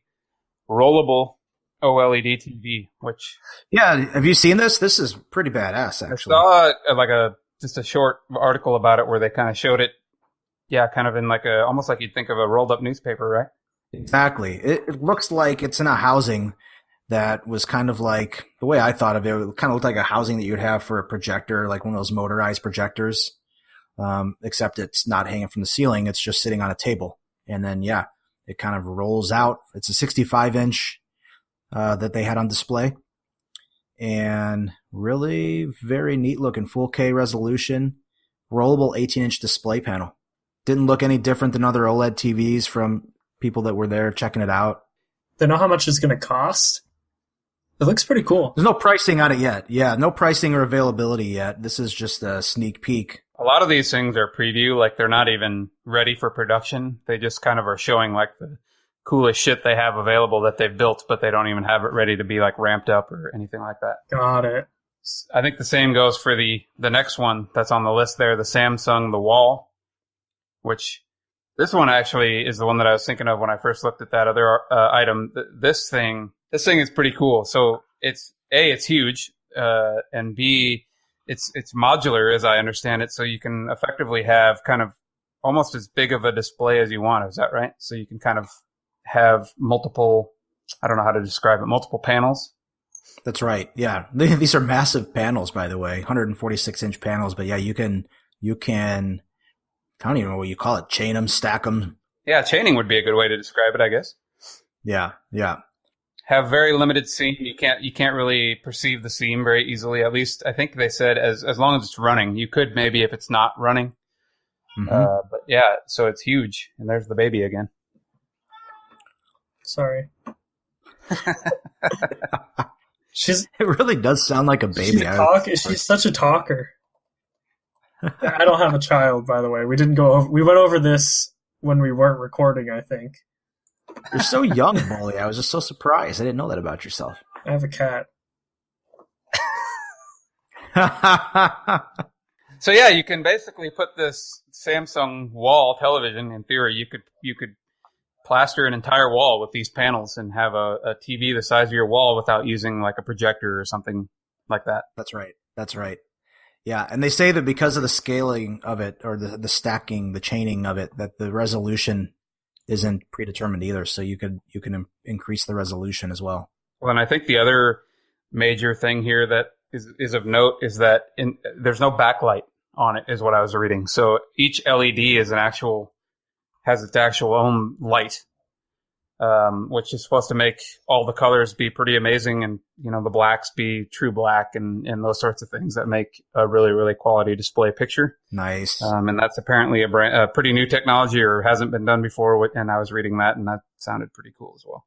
rollable OLED TV, which...
Yeah, have you seen this? This is pretty badass, actually.
I saw just a short article about it where they kind of showed it, kind of in almost like you'd think of a rolled up newspaper, right?
Exactly. It looks like it's in a housing that was kind of like, the way I thought of it, it kind of looked like a housing that you'd have for a projector, like one of those motorized projectors, except it's not hanging from the ceiling. It's just sitting on a table. And then, it kind of rolls out. It's a 65-inch that they had on display, and really very neat looking, full K resolution, rollable 18-inch display panel. Didn't look any different than other OLED TVs from people that were there checking it out.
They know how much it's going to cost? It looks pretty cool.
There's no pricing on it yet. Yeah, no pricing or availability yet. This is just a sneak peek.
A lot of these things are preview, like they're not even ready for production. They just kind of are showing like the coolest shit they have available that they've built, but they don't even have it ready to be like ramped up or anything like that.
Got it.
I think the same goes for the next one that's on the list there, the Samsung The Wall, which this one actually is the one that I was thinking of when I first looked at that other item. This thing is pretty cool. So it's huge, and B, it's modular as I understand it. So you can effectively have kind of almost as big of a display as you want. Is that right? So you can kind of have multiple, I don't know how to describe it, multiple panels.
That's right. Yeah. These are massive panels, by the way, 146-inch panels. But yeah, you can, I don't even know what you call it, chain them, stack them.
Yeah, chaining would be a good way to describe it, I guess.
Yeah.
Have very limited seam. You can't really perceive the seam very easily. At least I think they said as long as it's running. You could maybe if it's not running.
Mm-hmm.
But yeah, so it's huge. And there's the baby again.
Sorry.
It really does sound like a baby.
She's such a talker. I don't have a child, by the way. We went over this when we weren't recording, I think.
You're so young, Molly. I was just so surprised. I didn't know that about yourself.
I have a cat.
So yeah, you can basically put this Samsung wall television. In theory, you could plaster an entire wall with these panels and have a TV the size of your wall without using like a projector or something like that.
That's right. Yeah, and they say that because of the scaling of it, or the stacking, the chaining of it, that the resolution isn't predetermined either. So you can increase the resolution as well.
Well, and I think the other major thing here that is of note is that there's no backlight on it, is what I was reading. So each LED has its actual own light, which is supposed to make all the colors be pretty amazing, and the blacks be true black, and those sorts of things that make a really, really quality display picture.
Nice.
And that's apparently a pretty new technology, or hasn't been done before. And I was reading that, and that sounded pretty cool as well.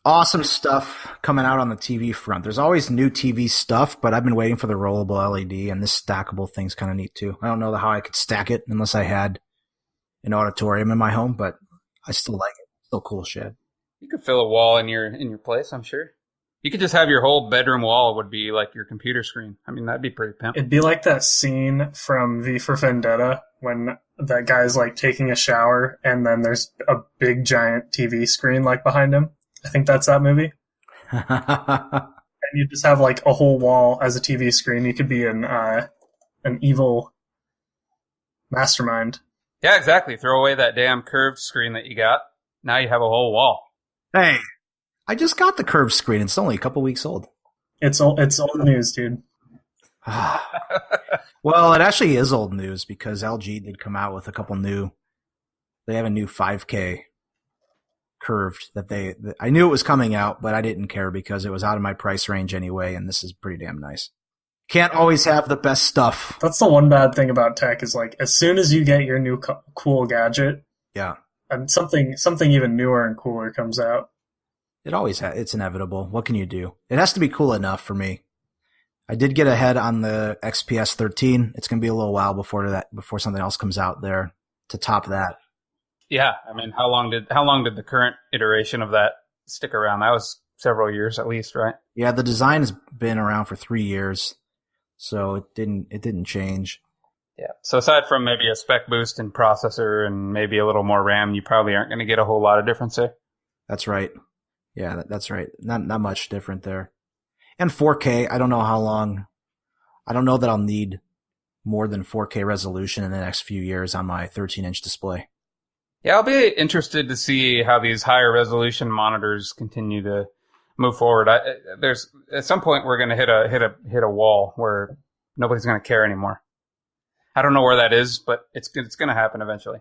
Awesome stuff coming out on the TV front. There's always new TV stuff, but I've been waiting for the rollable LED, and this stackable thing's kind of neat too. I don't know how I could stack it unless I had an auditorium in my home, but I still like it. Still cool shit.
You could fill a wall in your place, I'm sure. You could just have your whole bedroom wall would be like your computer screen. I mean, that'd be pretty pimp.
It'd be like that scene from V for Vendetta when that guy's like taking a shower and then there's a big giant TV screen like behind him. I think that's that movie. And you just have like a whole wall as a TV screen. You could be in an evil mastermind.
Yeah, exactly. Throw away that damn curved screen that you got. Now you have a whole wall.
Hey, I just got the curved screen. It's only a couple weeks old.
It's old news, dude.
Well, it actually is old news because LG did come out with a couple new. They have a new 5K curved that I knew it was coming out, but I didn't care because it was out of my price range anyway, and this is pretty damn nice. Can't always have the best stuff.
That's the one bad thing about tech is like as soon as you get your new cool gadget,
Yeah,
and something even newer and cooler comes out.
it's inevitable. What can you do? It has to be cool enough for me. I did get ahead on the XPS 13. It's going to be a little while before something else comes out there to top that.
Yeah, I mean, how long did the current iteration of that stick around? That was several years at least, right?
Yeah, the design has been around for 3 years, so it didn't change.
Yeah. So aside from maybe a spec boost in processor and maybe a little more RAM, you probably aren't going to get a whole lot of difference there.
That's right. Yeah, that's right. Not much different there. And 4K, I don't know how long. I don't know that I'll need more than 4K resolution in the next few years on my 13-inch display.
Yeah, I'll be interested to see how these higher resolution monitors continue to move forward. There's at some point we're going to hit a wall where nobody's going to care anymore. I don't know where that is, but it's going to happen eventually.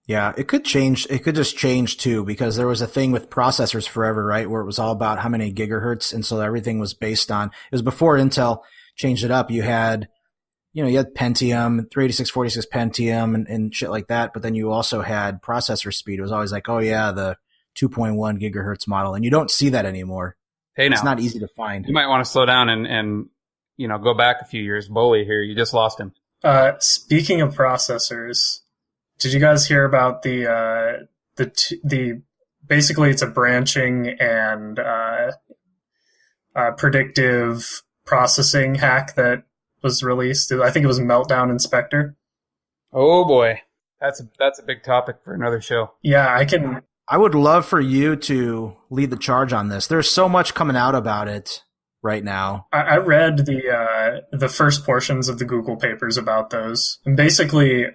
Yeah, it could change. It could just change too, because there was a thing with processors forever, right? Where it was all about how many gigahertz. And so everything was based on, it was before Intel changed it up. You had Pentium, 386, 46 Pentium and shit like that. But then you also had processor speed. It was always like, oh yeah, the 2.1 gigahertz model. And you don't see that anymore.
Hey, now
it's not easy to find.
You might want to slow down and go back a few years. Bully here. You just lost him.
Speaking of processors, did you guys hear about the basically it's a branching and predictive processing hack that was released? I think it was Meltdown Inspector.
Oh boy, that's a big topic for another show.
Yeah,
I would love for you to lead the charge on this. There's so much coming out about it right now.
I read the first portions of the Google papers about those, and basically,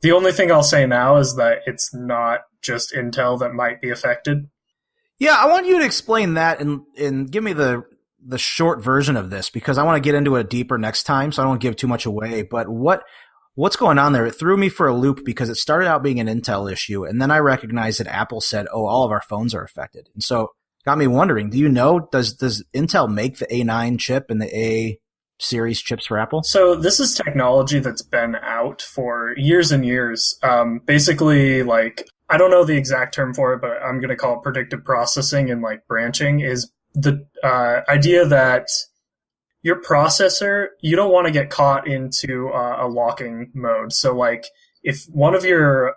the only thing I'll say now is that it's not just Intel that might be affected.
Yeah, I want you to explain that and give me the short version of this, because I want to get into it deeper next time, so I don't give too much away. But what's going on there? It threw me for a loop because it started out being an Intel issue, and then I recognized that Apple said, "Oh, all of our phones are affected," and so got me wondering. Do you know, does Intel make the A9 chip and the A series chips for Apple?
So this is technology that's been out for years and years. Basically, like, I don't know the exact term for it, but I'm going to call it predictive processing and like branching is the idea that your processor, you don't want to get caught into a locking mode. So like if one of your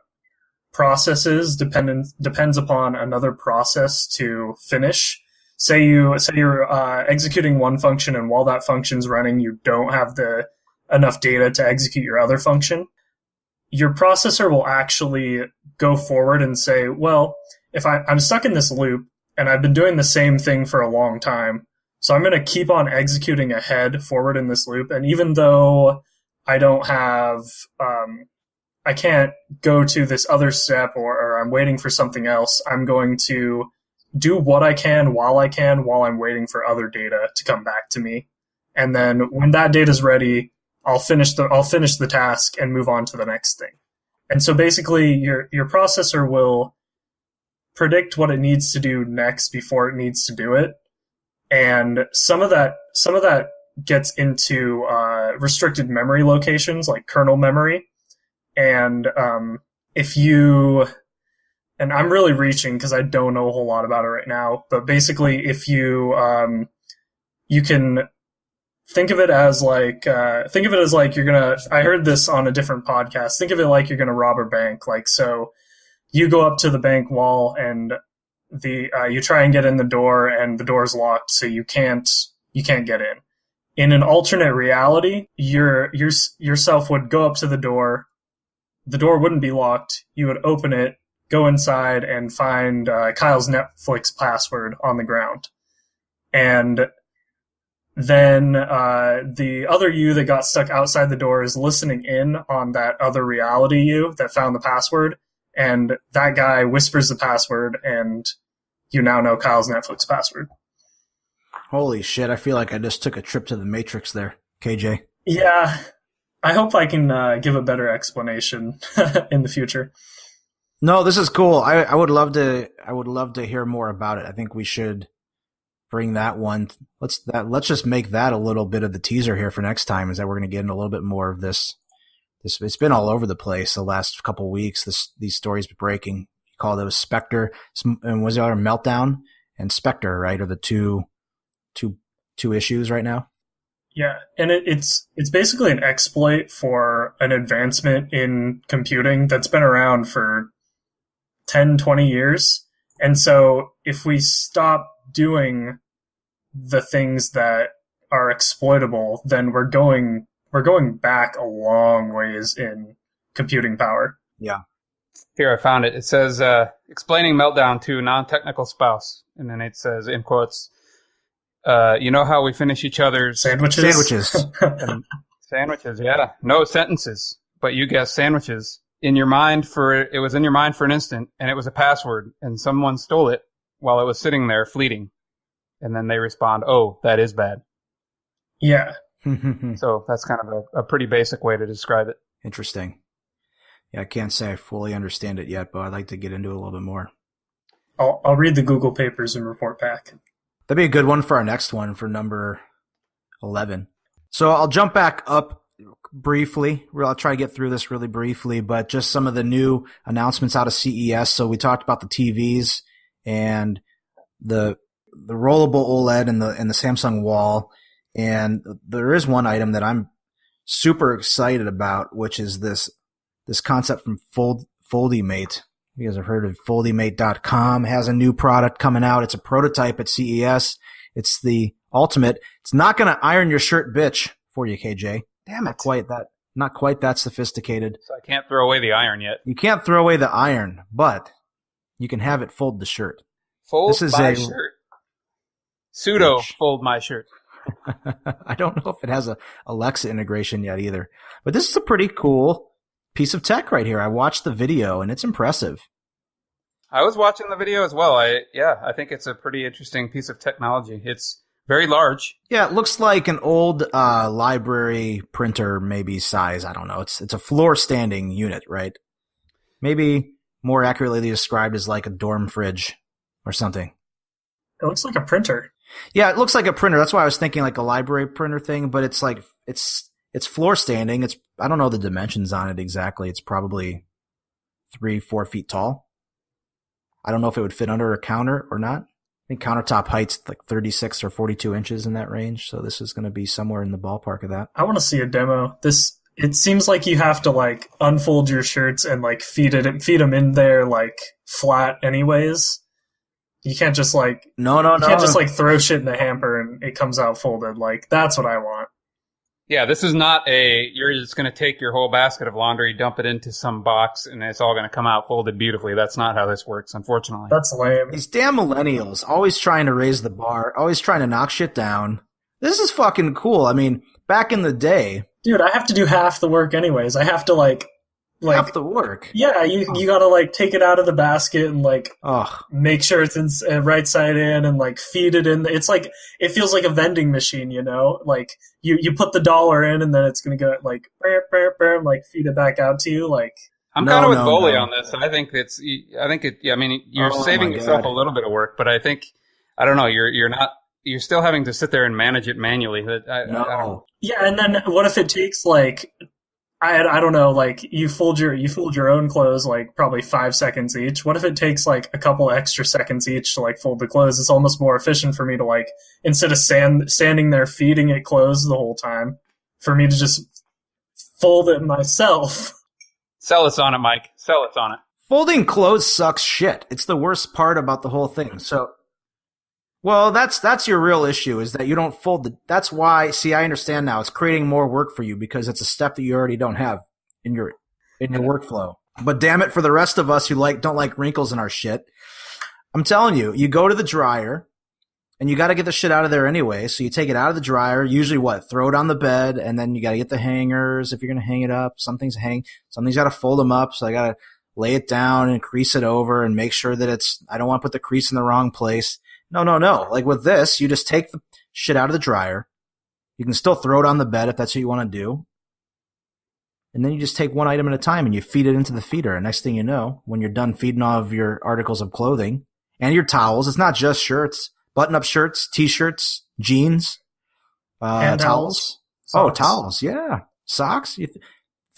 processes depends upon another process to finish, say you're executing one function, and while that function's running, you don't have enough data to execute your other function. Your processor will actually go forward and say, well, if I'm stuck in this loop and I've been doing the same thing for a long time, so I'm going to keep on executing ahead forward in this loop. And even though I don't have, I can't go to this other step or I'm waiting for something else, I'm going to do what I can while I'm waiting for other data to come back to me. And then when that data is ready, I'll finish the task and move on to the next thing. And so basically your processor will predict what it needs to do next before it needs to do it. And some of that gets into restricted memory locations like kernel memory. And and I'm really reaching because I don't know a whole lot about it right now, but basically if you can think of it as like you're gonna, I heard this on a different podcast, think of it like you're gonna rob a bank. Like, so you go up to the bank wall and you try and get in the door and the door's locked, so you can't get in. In an alternate reality, yourself would go up to the door wouldn't be locked, you would open it, go inside and find Kyle's Netflix password on the ground. And then the other you that got stuck outside the door is listening in on that other reality you that found the password, and that guy whispers the password, and you now know Kyle's Netflix password.
Holy shit, I feel like I just took a trip to the Matrix there, KJ.
Yeah, I hope I can give a better explanation in the future.
No, this is cool. I would love to hear more about it. I think we should bring that one. Let's just make that a little bit of the teaser here for next time, is that we're going to get into a little bit more of this. It's been all over the place the last couple of weeks. These stories breaking. You call those Spectre, and was it our Meltdown and Spectre, right? Are the two issues right now?
Yeah, and it's basically an exploit for an advancement in computing that's been around for 10, 20 years. And so if we stop doing the things that are exploitable, then we're going back a long ways in computing power.
Yeah.
Here, I found it. It says, explaining Meltdown to non-technical spouse. And then it says, in quotes, you know how we finish each other's
Sandwiches.
Sandwiches, yeah. No sentences, but you guessed sandwiches. It was in your mind for an instant, and it was a password, and someone stole it while it was sitting there fleeting. And then they respond, oh, that is bad.
Yeah.
So that's kind of a pretty basic way to describe it.
Interesting. Yeah, I can't say I fully understand it yet, but I'd like to get into it a little bit more.
I'll read the Google papers and report back.
That'd be a good one for our next one, for number 11. So I'll jump back up briefly. I'll try to get through this really briefly, but just some of the new announcements out of CES. So we talked about the TVs and the rollable OLED and the Samsung Wall. And there is one item that I'm super excited about, which is this concept from Foldymate. You guys have heard of Foldymate.com. Has a new product coming out. It's a prototype at CES. It's the ultimate. It's not going to iron your shirt, bitch, for you, KJ.
Damn it.
Not quite that sophisticated.
So I can't throw away the iron yet.
You can't throw away the iron, but you can have it fold the shirt.
Fold my shirt. Pseudo fold my shirt.
I don't know if it has a Alexa integration yet either. But this is a pretty cool piece of tech right here. I watched the video, and it's impressive.
I was watching the video as well. I think it's a pretty interesting piece of technology. It's very large.
Yeah, it looks like an old library printer, maybe size. I don't know. It's a floor standing unit, right? Maybe more accurately described as like a dorm fridge or something.
It looks like a printer.
Yeah, it looks like a printer. That's why I was thinking like a library printer thing, but it's like it's floor standing. I don't know the dimensions on it exactly. It's probably 3-4 feet tall. I don't know if it would fit under a counter or not. I think countertop height's like 36 or 42 inches in that range. So this is going to be somewhere in the ballpark of that.
I want to see a demo. It seems like you have to like unfold your shirts and like feed them in there like flat anyways. You can't just like
no.
Can't just like throw shit in the hamper and it comes out folded. Like that's what I want.
Yeah, this is not you're just going to take your whole basket of laundry, dump it into some box, and it's all going to come out folded beautifully. That's not how this works, unfortunately.
That's lame.
These damn millennials, always trying to raise the bar, always trying to knock shit down. This is fucking cool. I mean, back in the day...
Dude, I have to do half the work anyways. I have to like
half the work?
Yeah, you gotta like take it out of the basket and like make sure it's in right side in and like feed it in. It's like, it feels like a vending machine, you know? Like you put the dollar in and then it's gonna go like like feed it back out to you. Like
I'm kind of with Boley on this. I think you're saving yourself a little bit of work, but I don't know, you're still having to sit there and manage it manually.
Yeah, and then what if it takes like I don't know, like you fold your own clothes like probably 5 seconds each. What if it takes like a couple extra seconds each to like fold the clothes? It's almost more efficient for me to like, instead of standing there feeding it clothes the whole time, for me to just fold it myself.
Sell us on it, Mike. Sell us on it.
Folding clothes sucks shit. It's the worst part about the whole thing. So, well, that's your real issue, is that you don't fold that's why, see, I understand now. It's creating more work for you because it's a step that you already don't have in your workflow. But damn it, for the rest of us who don't like wrinkles in our shit, I'm telling you, you go to the dryer And you got to get the shit out of there anyway. So you take it out of the dryer. Usually throw it on the bed, and then you got to get the hangers if you're going to hang it up. Something's got to fold them up. So I got to lay it down and crease it over and make sure that I don't want to put the crease in the wrong place. No. Like with this, you just take the shit out of the dryer. You can still throw it on the bed if that's what you want to do. And then you just take one item at a time and you feed it into the feeder. And next thing you know, when you're done feeding all of your articles of clothing and your towels, it's not just shirts, button-up shirts, T-shirts, jeans, towels. Oh, towels, yeah. Socks. You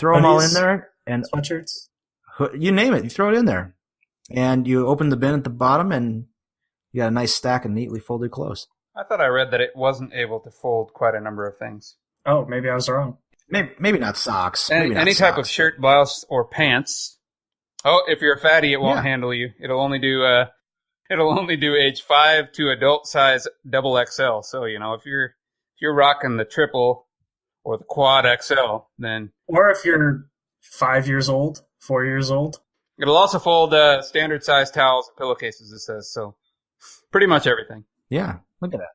throw them all in there. And
sweatshirts.
You name it. You throw it in there. And you open the bin at the bottom and you got a nice stack of neatly folded clothes.
I thought I read that it wasn't able to fold quite a number of things.
Oh, maybe I was wrong.
Maybe not socks.
Any type of shirt, blouse, or pants. Oh, if you're a fatty, it won't handle you. It'll only do age 5 to adult size double XL. So if you're rocking the triple or the quad XL, then
or if you're 5 years old, 4 years old,
it'll also fold standard size towels and pillowcases. It says so. Pretty much everything.
Yeah, look at that.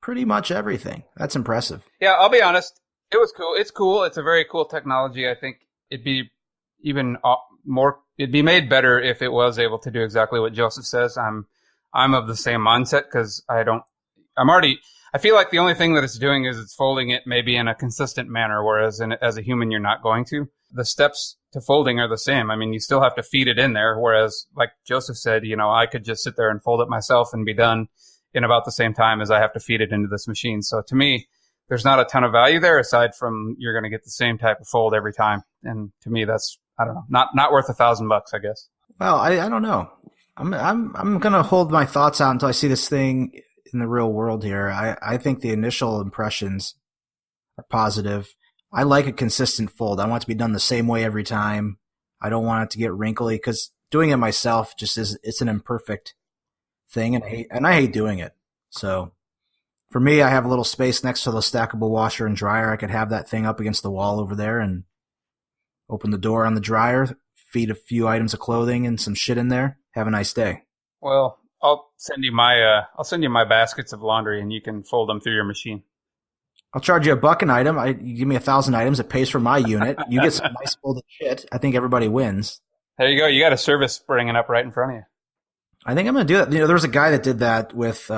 Pretty much everything. That's impressive.
Yeah, I'll be honest. It was cool. It's cool. It's a very cool technology. I think it'd be even more. It'd be made better if it was able to do exactly what Joseph says. I'm of the same mindset because I feel like the only thing that it's doing is it's folding it maybe in a consistent manner, whereas as a human you're not going to. The steps to folding are the same. I mean, you still have to feed it in there, whereas like Joseph said, I could just sit there and fold it myself and be done in about the same time as I have to feed it into this machine. So to me, there's not a ton of value there aside from you're going to get the same type of fold every time. And to me, that's, I don't know, not worth $1,000, I guess.
Well, I don't know. I'm going to hold my thoughts out until I see this thing in the real world here. I think the initial impressions are positive. I like a consistent fold. I want it to be done the same way every time. I don't want it to get wrinkly because doing it myself it's an imperfect thing and I hate doing it. So for me, I have a little space next to the stackable washer and dryer. I could have that thing up against the wall over there and open the door on the dryer, feed a few items of clothing and some shit in there. Have a nice day.
Well, I'll send you my baskets of laundry and you can fold them through your machine.
I'll charge you $1 an item. You give me 1,000 items. It pays for my unit. You get some nice folded shit. I think everybody wins.
There you go. You got a service springing up right in front of you.
I think I'm going to do that. There was a guy that did that with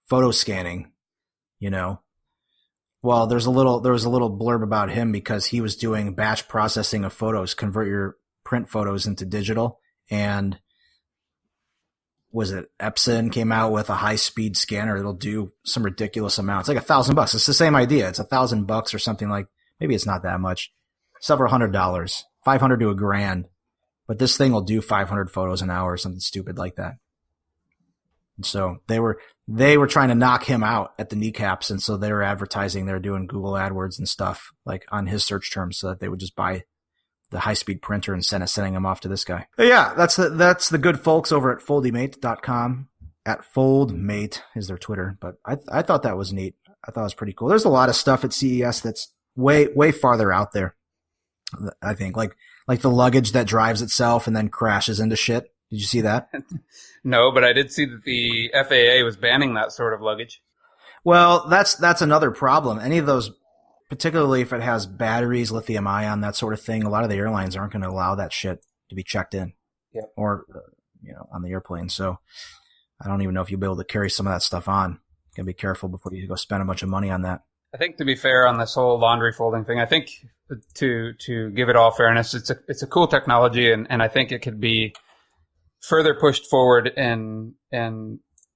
photo scanning, Well, there was a little blurb about him because he was doing batch processing of photos, convert your print photos into digital. And was it Epson came out with a high speed scanner that'll do some ridiculous amount. It's like $1,000. It's the same idea. It's $1,000 or something like, maybe it's not that much, several $100, $500 to $1,000. But this thing will do 500 photos an hour or something stupid like that. And so they were trying to knock him out at the kneecaps. And so they were advertising, they were doing Google AdWords and stuff like on his search terms so that they would just buy the high-speed printer and sending them off to this guy. But yeah, that's the good folks over at foldymate.com. At Foldmate is their Twitter. But I thought that was neat. I thought it was pretty cool. There's a lot of stuff at CES that's way farther out there. I think like the luggage that drives itself and then crashes into shit. Did you see that?
No, but I did see that the FAA was banning that sort of luggage.
Well, that's another problem. Any of those, particularly if it has batteries, lithium ion, that sort of thing, a lot of the airlines aren't going to allow that shit to be checked in or, on the airplane. So I don't even know if you'll be able to carry some of that stuff on. You can be careful before you go spend a bunch of money on that.
I think to be fair on this whole laundry folding thing, I think to give it all fairness, it's a cool technology and I think it could be further pushed forward and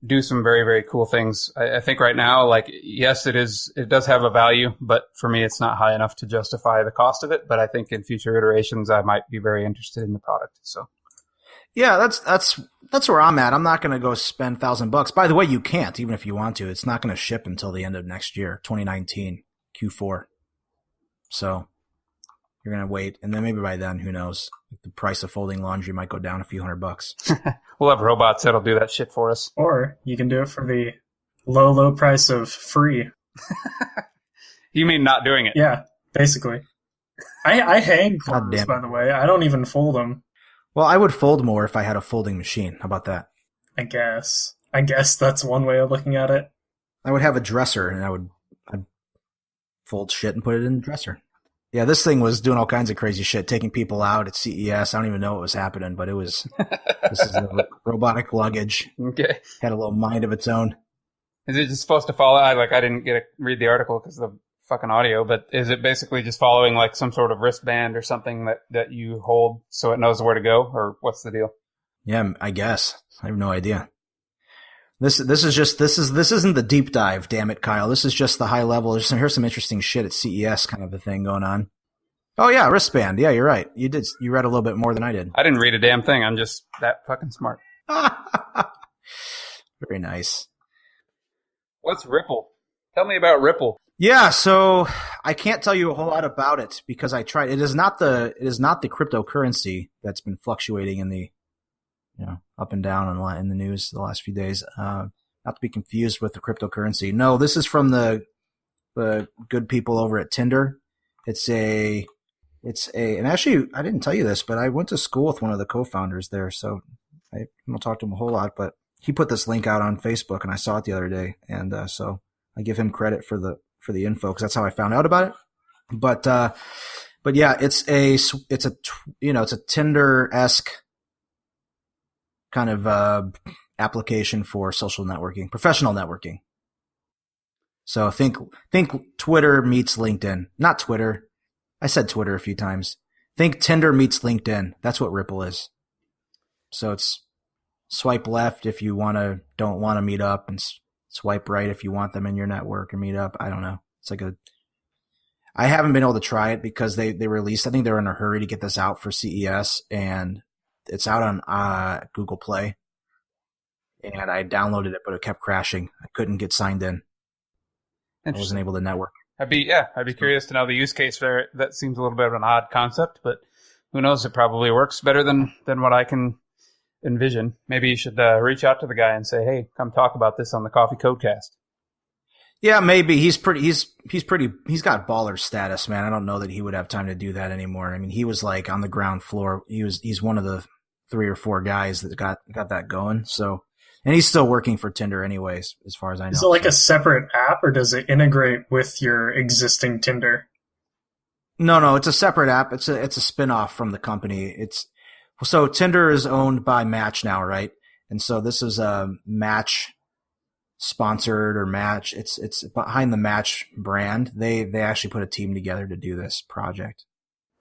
do some very, very cool things. I think right now, like, yes, it does have a value, but for me, it's not high enough to justify the cost of it. But I think in future iterations, I might be very interested in the product. So,
yeah, that's where I'm at. I'm not going to go spend $1,000. By the way, you can't, even if you want to. It's not going to ship until the end of next year, 2019 Q4. So you're going to wait, and then maybe by then, who knows? The price of folding laundry might go down a few $100.
We'll have robots that'll do that shit for us.
Or you can do it for the low price of free.
You mean not doing it?
Yeah, basically. I hang clothes, by the way. I don't even fold them.
Well, I would fold more if I had a folding machine. How about that?
I guess. I guess that's one way of looking at it.
I would have a dresser, and I'd fold shit and put it in the dresser. Yeah, this thing was doing all kinds of crazy shit, taking people out at CES. I don't even know what was happening, but this is the robotic luggage.
Okay.
Had a little mind of its own.
Is it just supposed to follow? I didn't read the article because of the fucking audio, but is it basically just following like some sort of wristband or something that you hold so it knows where to go, or what's the deal?
Yeah, I guess. I have no idea. This isn't the deep dive, damn it, Kyle. This is just the high level. Here's some interesting shit at CES kind of a thing going on. Oh yeah, wristband. Yeah, you're right. You read a little bit more than I did.
I didn't read a damn thing. I'm just that fucking smart.
Very nice.
What's Ripple? Tell me about Ripple.
Yeah, so I can't tell you a whole lot about it because I tried. It is not the cryptocurrency that's been fluctuating in the, up and down in the news the last few days. Not to be confused with the cryptocurrency. No, this is from the good people over at Tinder. And actually, I didn't tell you this, but I went to school with one of the co-founders there, so I don't talk to him a whole lot, but he put this link out on Facebook, and I saw it the other day, and so I give him credit for the info because that's how I found out about it. But yeah, it's a Tinder-esque kind of application for social networking, professional networking. So think Twitter meets LinkedIn. Not Twitter. I said Twitter a few times. Think Tinder meets LinkedIn. That's what Ripple is. So it's swipe left if you don't want to meet up, and swipe right if you want them in your network or meet up. I don't know. It's like I haven't been able to try it because they released, I think they're in a hurry to get this out for CES, and it's out on Google Play. And I downloaded it, but it kept crashing. I couldn't get signed in. I wasn't able to network.
I'd be curious to know the use case there. That seems a little bit of an odd concept, but who knows? It probably works better than what I can envision. Maybe you should reach out to the guy and say, "Hey, come talk about this on the Coffee Codecast."
Yeah, maybe he's got baller status, man. I don't know that he would have time to do that anymore. I mean, he was like on the ground floor. He's one of the 3 or 4 guys that got that going. So, and he's still working for Tinder anyways, as far as I know.
Is it like a separate app, or does it integrate with your existing Tinder?
No, it's a separate app. It's a spin-off from the company. So Tinder is owned by Match now, right? And so this is a Match sponsored or Match. It's behind the Match brand. They actually put a team together to do this project.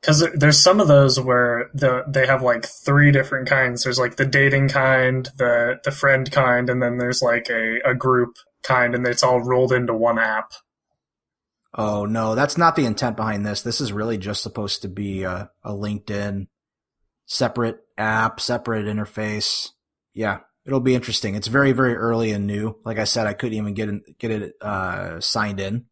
Because there's some of those where they have like 3 different kinds. There's like the dating kind, the friend kind, and then there's like a group kind, and it's all rolled into one app.
Oh no, that's not the intent behind this. This is really just supposed to be a LinkedIn separate app, separate interface. Yeah, it'll be interesting. It's very, very early and new. Like I said, I couldn't even get it signed in.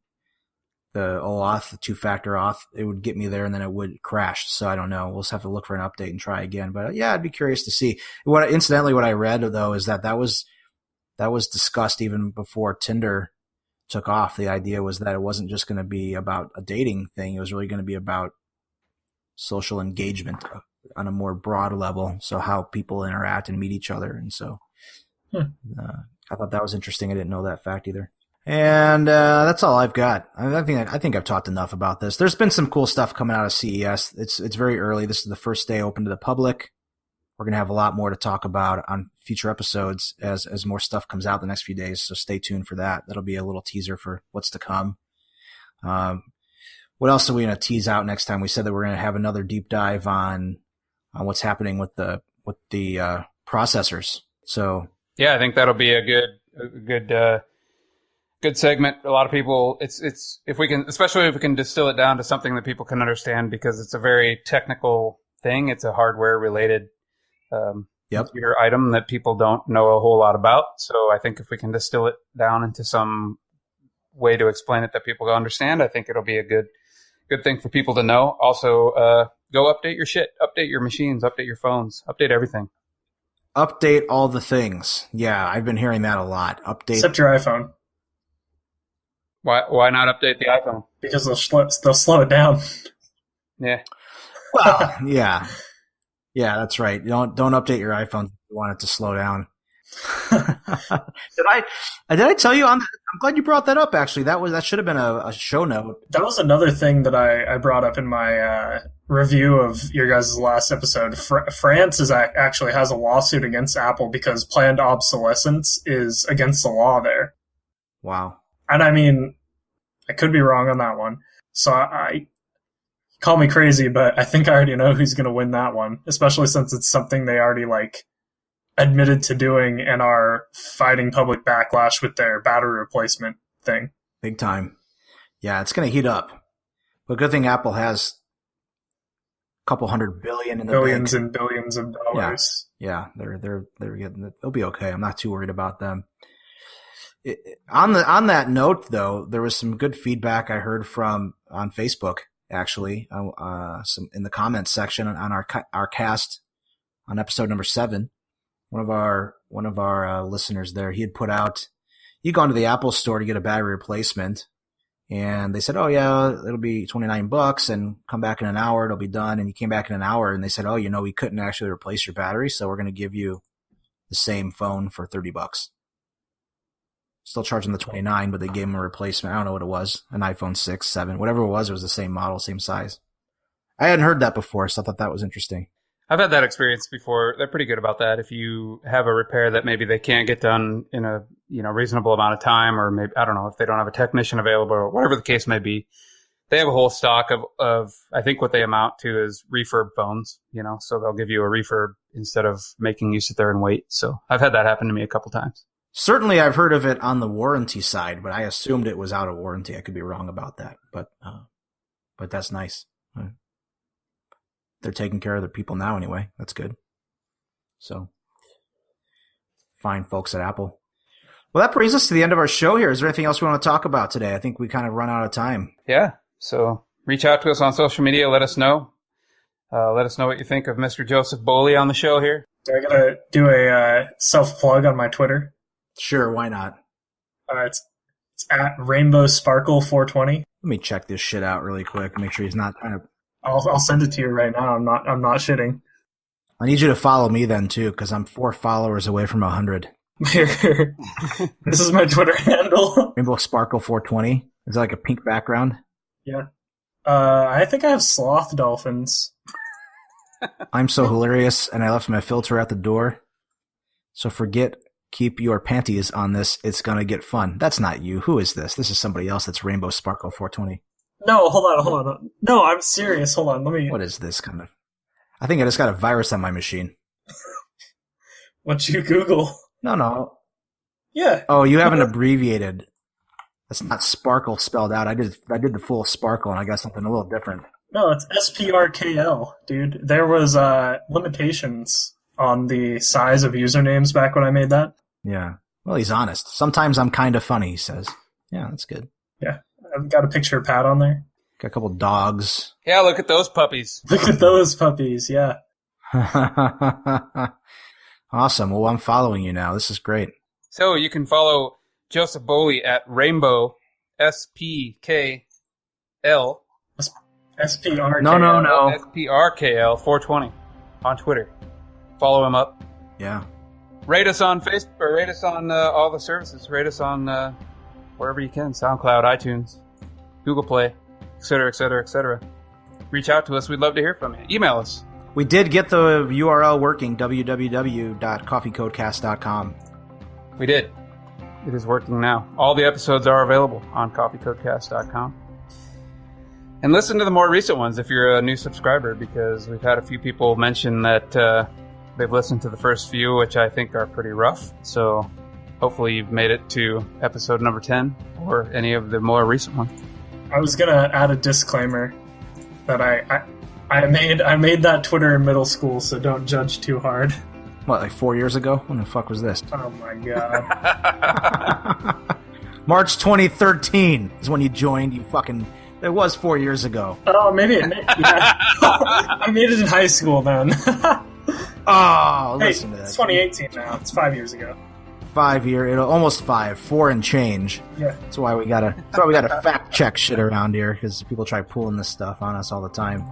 The OAuth, the 2-factor auth, it would get me there and then it would crash. So I don't know. We'll just have to look for an update and try again. But yeah, I'd be curious to see. Incidentally, what I read though is that was discussed even before Tinder took off. The idea was that it wasn't just going to be about a dating thing. It was really going to be about social engagement on a more broad level. So how people interact and meet each other. And so I thought that was interesting. I didn't know that fact either. And that's all I've got. I think I've talked enough about this. There's been some cool stuff coming out of CES. It's very early. This is the first day open to the public. We're going to have a lot more to talk about on future episodes as more stuff comes out the next few days. So stay tuned for that. That'll be a little teaser for what's to come. What else are we going to tease out next time? We said that we're going to have another deep dive on what's happening with the processors. So
yeah, I think that'll be a good segment. A lot of people, it's if we can distill it down to something that people can understand, because it's a very technical thing. It's a hardware related computer item that people don't know a whole lot about. So I think if we can distill it down into some way to explain it that people can understand, I think it'll be a good thing for people to know. Also, go update your shit, update your machines, update your phones, update everything.
Update all the things. Yeah, I've been hearing that a lot. Update.
Except your iPhone.
Why not update the iPhone?
Because they'll slow it down.
Yeah.
Well, yeah. Yeah, that's right. Don't update your iPhone if you want it to slow down. Did I tell you on that? I'm glad you brought that up. Actually, that should have been a show note.
That was another thing that I brought up in my review of your guys' last episode. France actually has a lawsuit against Apple because planned obsolescence is against the law there.
Wow.
And I mean, I could be wrong on that one. So I call me crazy, but I think I already know who's going to win that one, especially since it's something they already admitted to doing and are fighting public backlash with their battery replacement thing.
Big time. Yeah, it's going to heat up. But good thing Apple has a couple $100 billion in the
billions
bank.
and billions of dollars.
Yeah, they're getting it. They'll be okay. I'm not too worried about them. On that note, though, there was some good feedback I heard on Facebook. Actually, some in the comments section on our cast on episode number 7. One of our listeners there, he had put out, he'd gone to the Apple store to get a battery replacement, and they said, "Oh yeah, it'll be $29 and come back in an hour, it'll be done." And he came back in an hour, and they said, "Oh, we couldn't actually replace your battery, so we're going to give you the same phone for $30." Still charging the $29, but they gave him a replacement. I don't know what it was, an iPhone 6, 7, whatever it was the same model, same size. I hadn't heard that before, so I thought that was interesting.
I've had that experience before. They're pretty good about that. If you have a repair that maybe they can't get done in a reasonable amount of time, or maybe, I don't know, if they don't have a technician available or whatever the case may be, they have a whole stock of I think what they amount to is refurb phones, so they'll give you a refurb instead of making you sit there and wait. So I've had that happen to me a couple times.
Certainly I've heard of it on the warranty side, but I assumed it was out of warranty. I could be wrong about that, but that's nice. They're taking care of their people now anyway. That's good. So, fine folks at Apple. Well, that brings us to the end of our show here. Is there anything else we want to talk about today? I think we kind of run out of time.
Yeah. So reach out to us on social media. Let us know. Let us know what you think of Mr. Joseph Boley on the show here.
Do I gotta do a self-plug on my Twitter?
Sure, why not?
It's at Rainbow Sparkle 420.
Let me check this shit out really quick. Make sure he's not trying to...
I'll send it to you right now. I'm not shitting.
I need you to follow me then too, because I'm 4 followers away from 100.
This is my Twitter handle.
Rainbow Sparkle 420. Is it like a pink background?
Yeah. I think I have sloth dolphins.
I'm so hilarious, and I left my filter at the door. So keep your panties on this. It's gonna get fun. That's not you. Who is this? This is somebody else. That's Rainbow Sparkle 420.
No, hold on. No, I'm serious. Hold on, let me...
What is this kind of... I think I just got a virus on my machine.
What'd you Google?
No.
Yeah.
Oh, you have an abbreviated... That's not Sparkle spelled out. I did the full Sparkle, and I got something a little different.
No, it's SPRKL, dude. There was limitations on the size of usernames back when I made that.
Yeah. Well, he's honest. Sometimes I'm kind of funny, he says. Yeah, that's good.
Yeah. I've got a picture of Pat on there.
Got a couple dogs.
Yeah, look at those puppies.
Look at those puppies, yeah.
Awesome. Well, I'm following you now. This is great.
So you can follow Joseph Boley at Rainbow SPKL.
SPRKL.
No.
SPRKL 420 on Twitter. Follow him up.
Yeah.
Rate us on Facebook, or rate us on all the services. Rate us on wherever you can. SoundCloud, iTunes, Google Play, etc., etc., etc. Reach out to us. We'd love to hear from you. Email us.
We did get the URL working, www.coffeecodecast.com.
We did. It is working now. All the episodes are available on coffeecodecast.com. And listen to the more recent ones if you're a new subscriber, because we've had a few people mention that they've listened to the first few, which I think are pretty rough. So hopefully you've made it to episode number 10 or any of the more recent ones.
I was going to add a disclaimer that I made that Twitter in middle school, so don't judge too hard.
What, like 4 years ago? When the fuck was this?
Oh my god.
March 2013 is when you joined. You fucking... It was 4 years ago.
Oh, maybe yeah. I made it in high school then.
Oh, listen to that.
It's 2018 now. It's 5 years ago.
5 year, almost 5, 4 and change.
Yeah.
That's why we gotta fact check shit around here, because people try pulling this stuff on us all the time.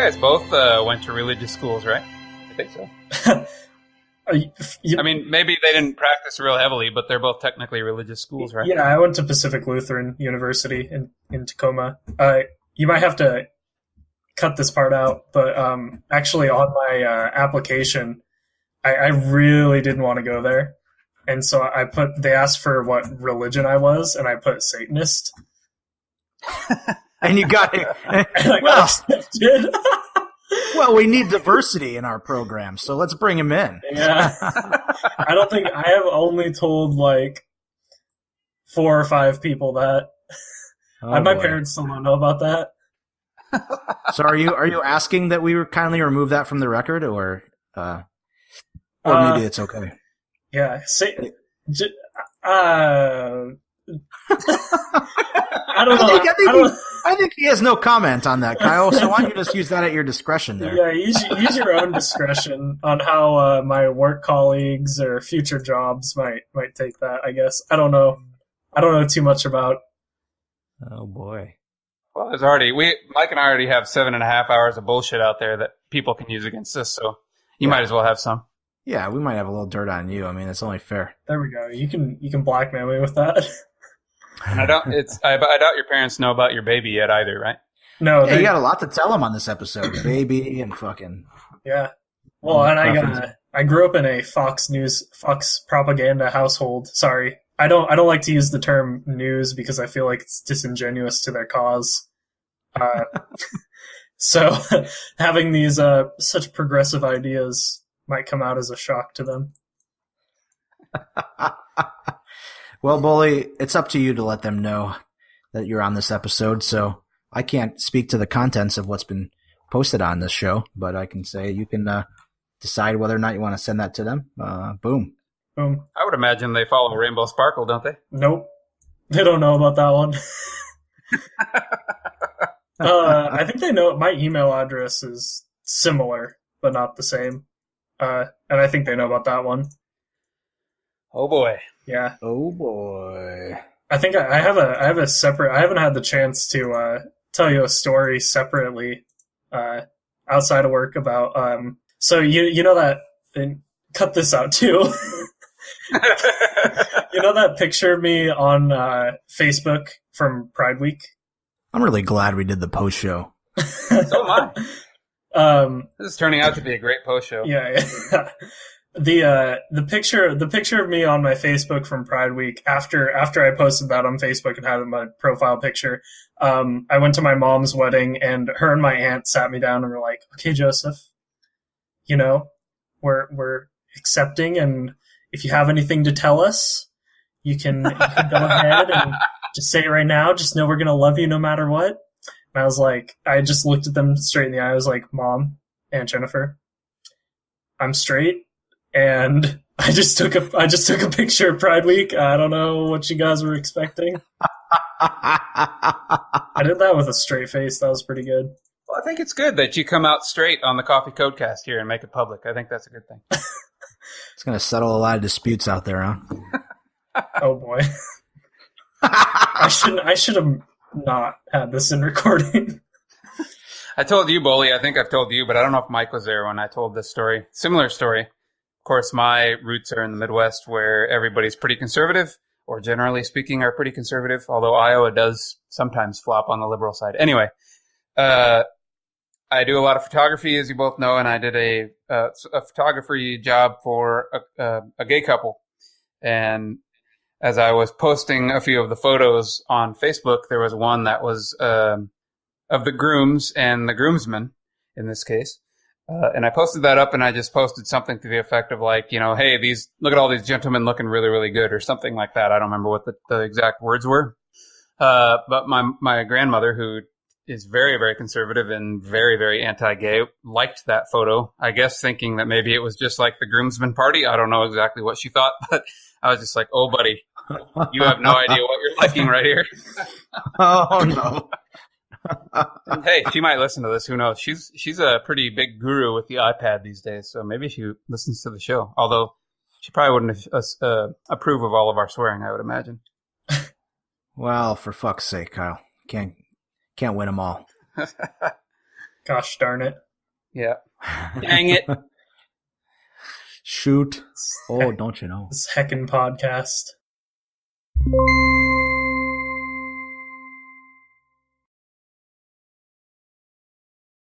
guys both went to religious schools, right? I think so. I mean, maybe they didn't practice real heavily, but they're both technically religious schools, right?
Yeah, I went to Pacific Lutheran University in Tacoma. You might have to cut this part out, but actually on my application, I really didn't want to go there. And so they asked for what religion I was, and I put Satanist.
And you got it.
And I got accepted.
Well, we need diversity in our program, so let's bring him in.
Yeah. I don't think I have only told like 4 or 5 people that.
Oh,
my
boy.
parents still don't know about that.
So are you asking that we kindly remove that from the record, or maybe it's okay?
Yeah. I don't know.
I think he has no comment on that, Kyle. So why don't you just use that at your discretion there?
Yeah, use your own discretion on how my work colleagues or future jobs might take that. I guess I don't know. I don't know too much about.
Oh boy.
Well, Mike and I already have 7.5 hours of bullshit out there that people can use against us. So you might as well have some.
Yeah, we might have a little dirt on you. I mean, it's only fair.
There we go. You can blackmail me with that.
And I doubt your parents know about your baby yet either, right?
No,
you got a lot to tell them on this episode, baby, and fucking.
Yeah. Well, and I grew up in a Fox propaganda household. Sorry, I don't like to use the term news because I feel like it's disingenuous to their cause. So having these such progressive ideas might come out as a shock to them.
Well, Bully, it's up to you to let them know that you're on this episode. So I can't speak to the contents of what's been posted on this show, but I can say you can decide whether or not you want to send that to them. Boom.
Boom.
I would imagine they follow Rainbow Sparkle, don't they?
Nope. They don't know about that one. I think they know my email address is similar, but not the same. And I think they know about that one.
Oh boy.
Yeah.
Oh boy.
I think I have a separate. I haven't had the chance to tell you a story separately outside of work about. So you know that, and cut this out too. You know that picture of me on Facebook from Pride Week?
I'm really glad we did the post show.
So am I. This is turning out to be a great post show.
Yeah. The picture of me on my Facebook from Pride Week after I posted that on Facebook and had my profile picture, I went to my mom's wedding and her and my aunt sat me down and were like, "Okay, Joseph, you know, we're accepting, and if you have anything to tell us, you can go ahead and just say it right now. Just know we're gonna love you no matter what." And I was like, I just looked at them straight in the eye. I was like, "Mom, Aunt Jennifer, I'm straight." And I just took a picture of Pride Week. I don't know what you guys were expecting. I did that with a straight face. That was pretty good.
Well, I think it's good that you come out straight on the Coffee Codecast here and make it public. I think that's a good thing.
It's going to settle a lot of disputes out there, huh?
Oh boy. I should have not had this in recording.
I told you, Bully. I think I've told you, but I don't know if Mike was there when I told this story. Similar story. Of course, my roots are in the Midwest where everybody's pretty conservative, or generally speaking are pretty conservative, although Iowa does sometimes flop on the liberal side. Anyway, I do a lot of photography, as you both know, and I did a photography job for a gay couple. And as I was posting a few of the photos on Facebook, there was one that was of the grooms and the groomsmen, in this case. And I posted that up, and I just posted something to the effect of like, hey, look at all these gentlemen looking really, really good, or something like that. I don't remember what the exact words were. But my grandmother, who is very, very conservative and very, very anti-gay, liked that photo, I guess thinking that maybe it was just like the groomsmen party. I don't know exactly what she thought, but I was just like, oh, buddy, you have no idea what you're liking right here.
Oh, no.
Hey, she might listen to this. Who knows? She's a pretty big guru with the iPad these days, so maybe she listens to the show. Although she probably wouldn't approve of all of our swearing, I would imagine.
Well, for fuck's sake, Kyle, can't win them all.
Gosh darn it.
Yeah. Dang it.
Shoot. Oh, don't you know?
This heckin' podcast.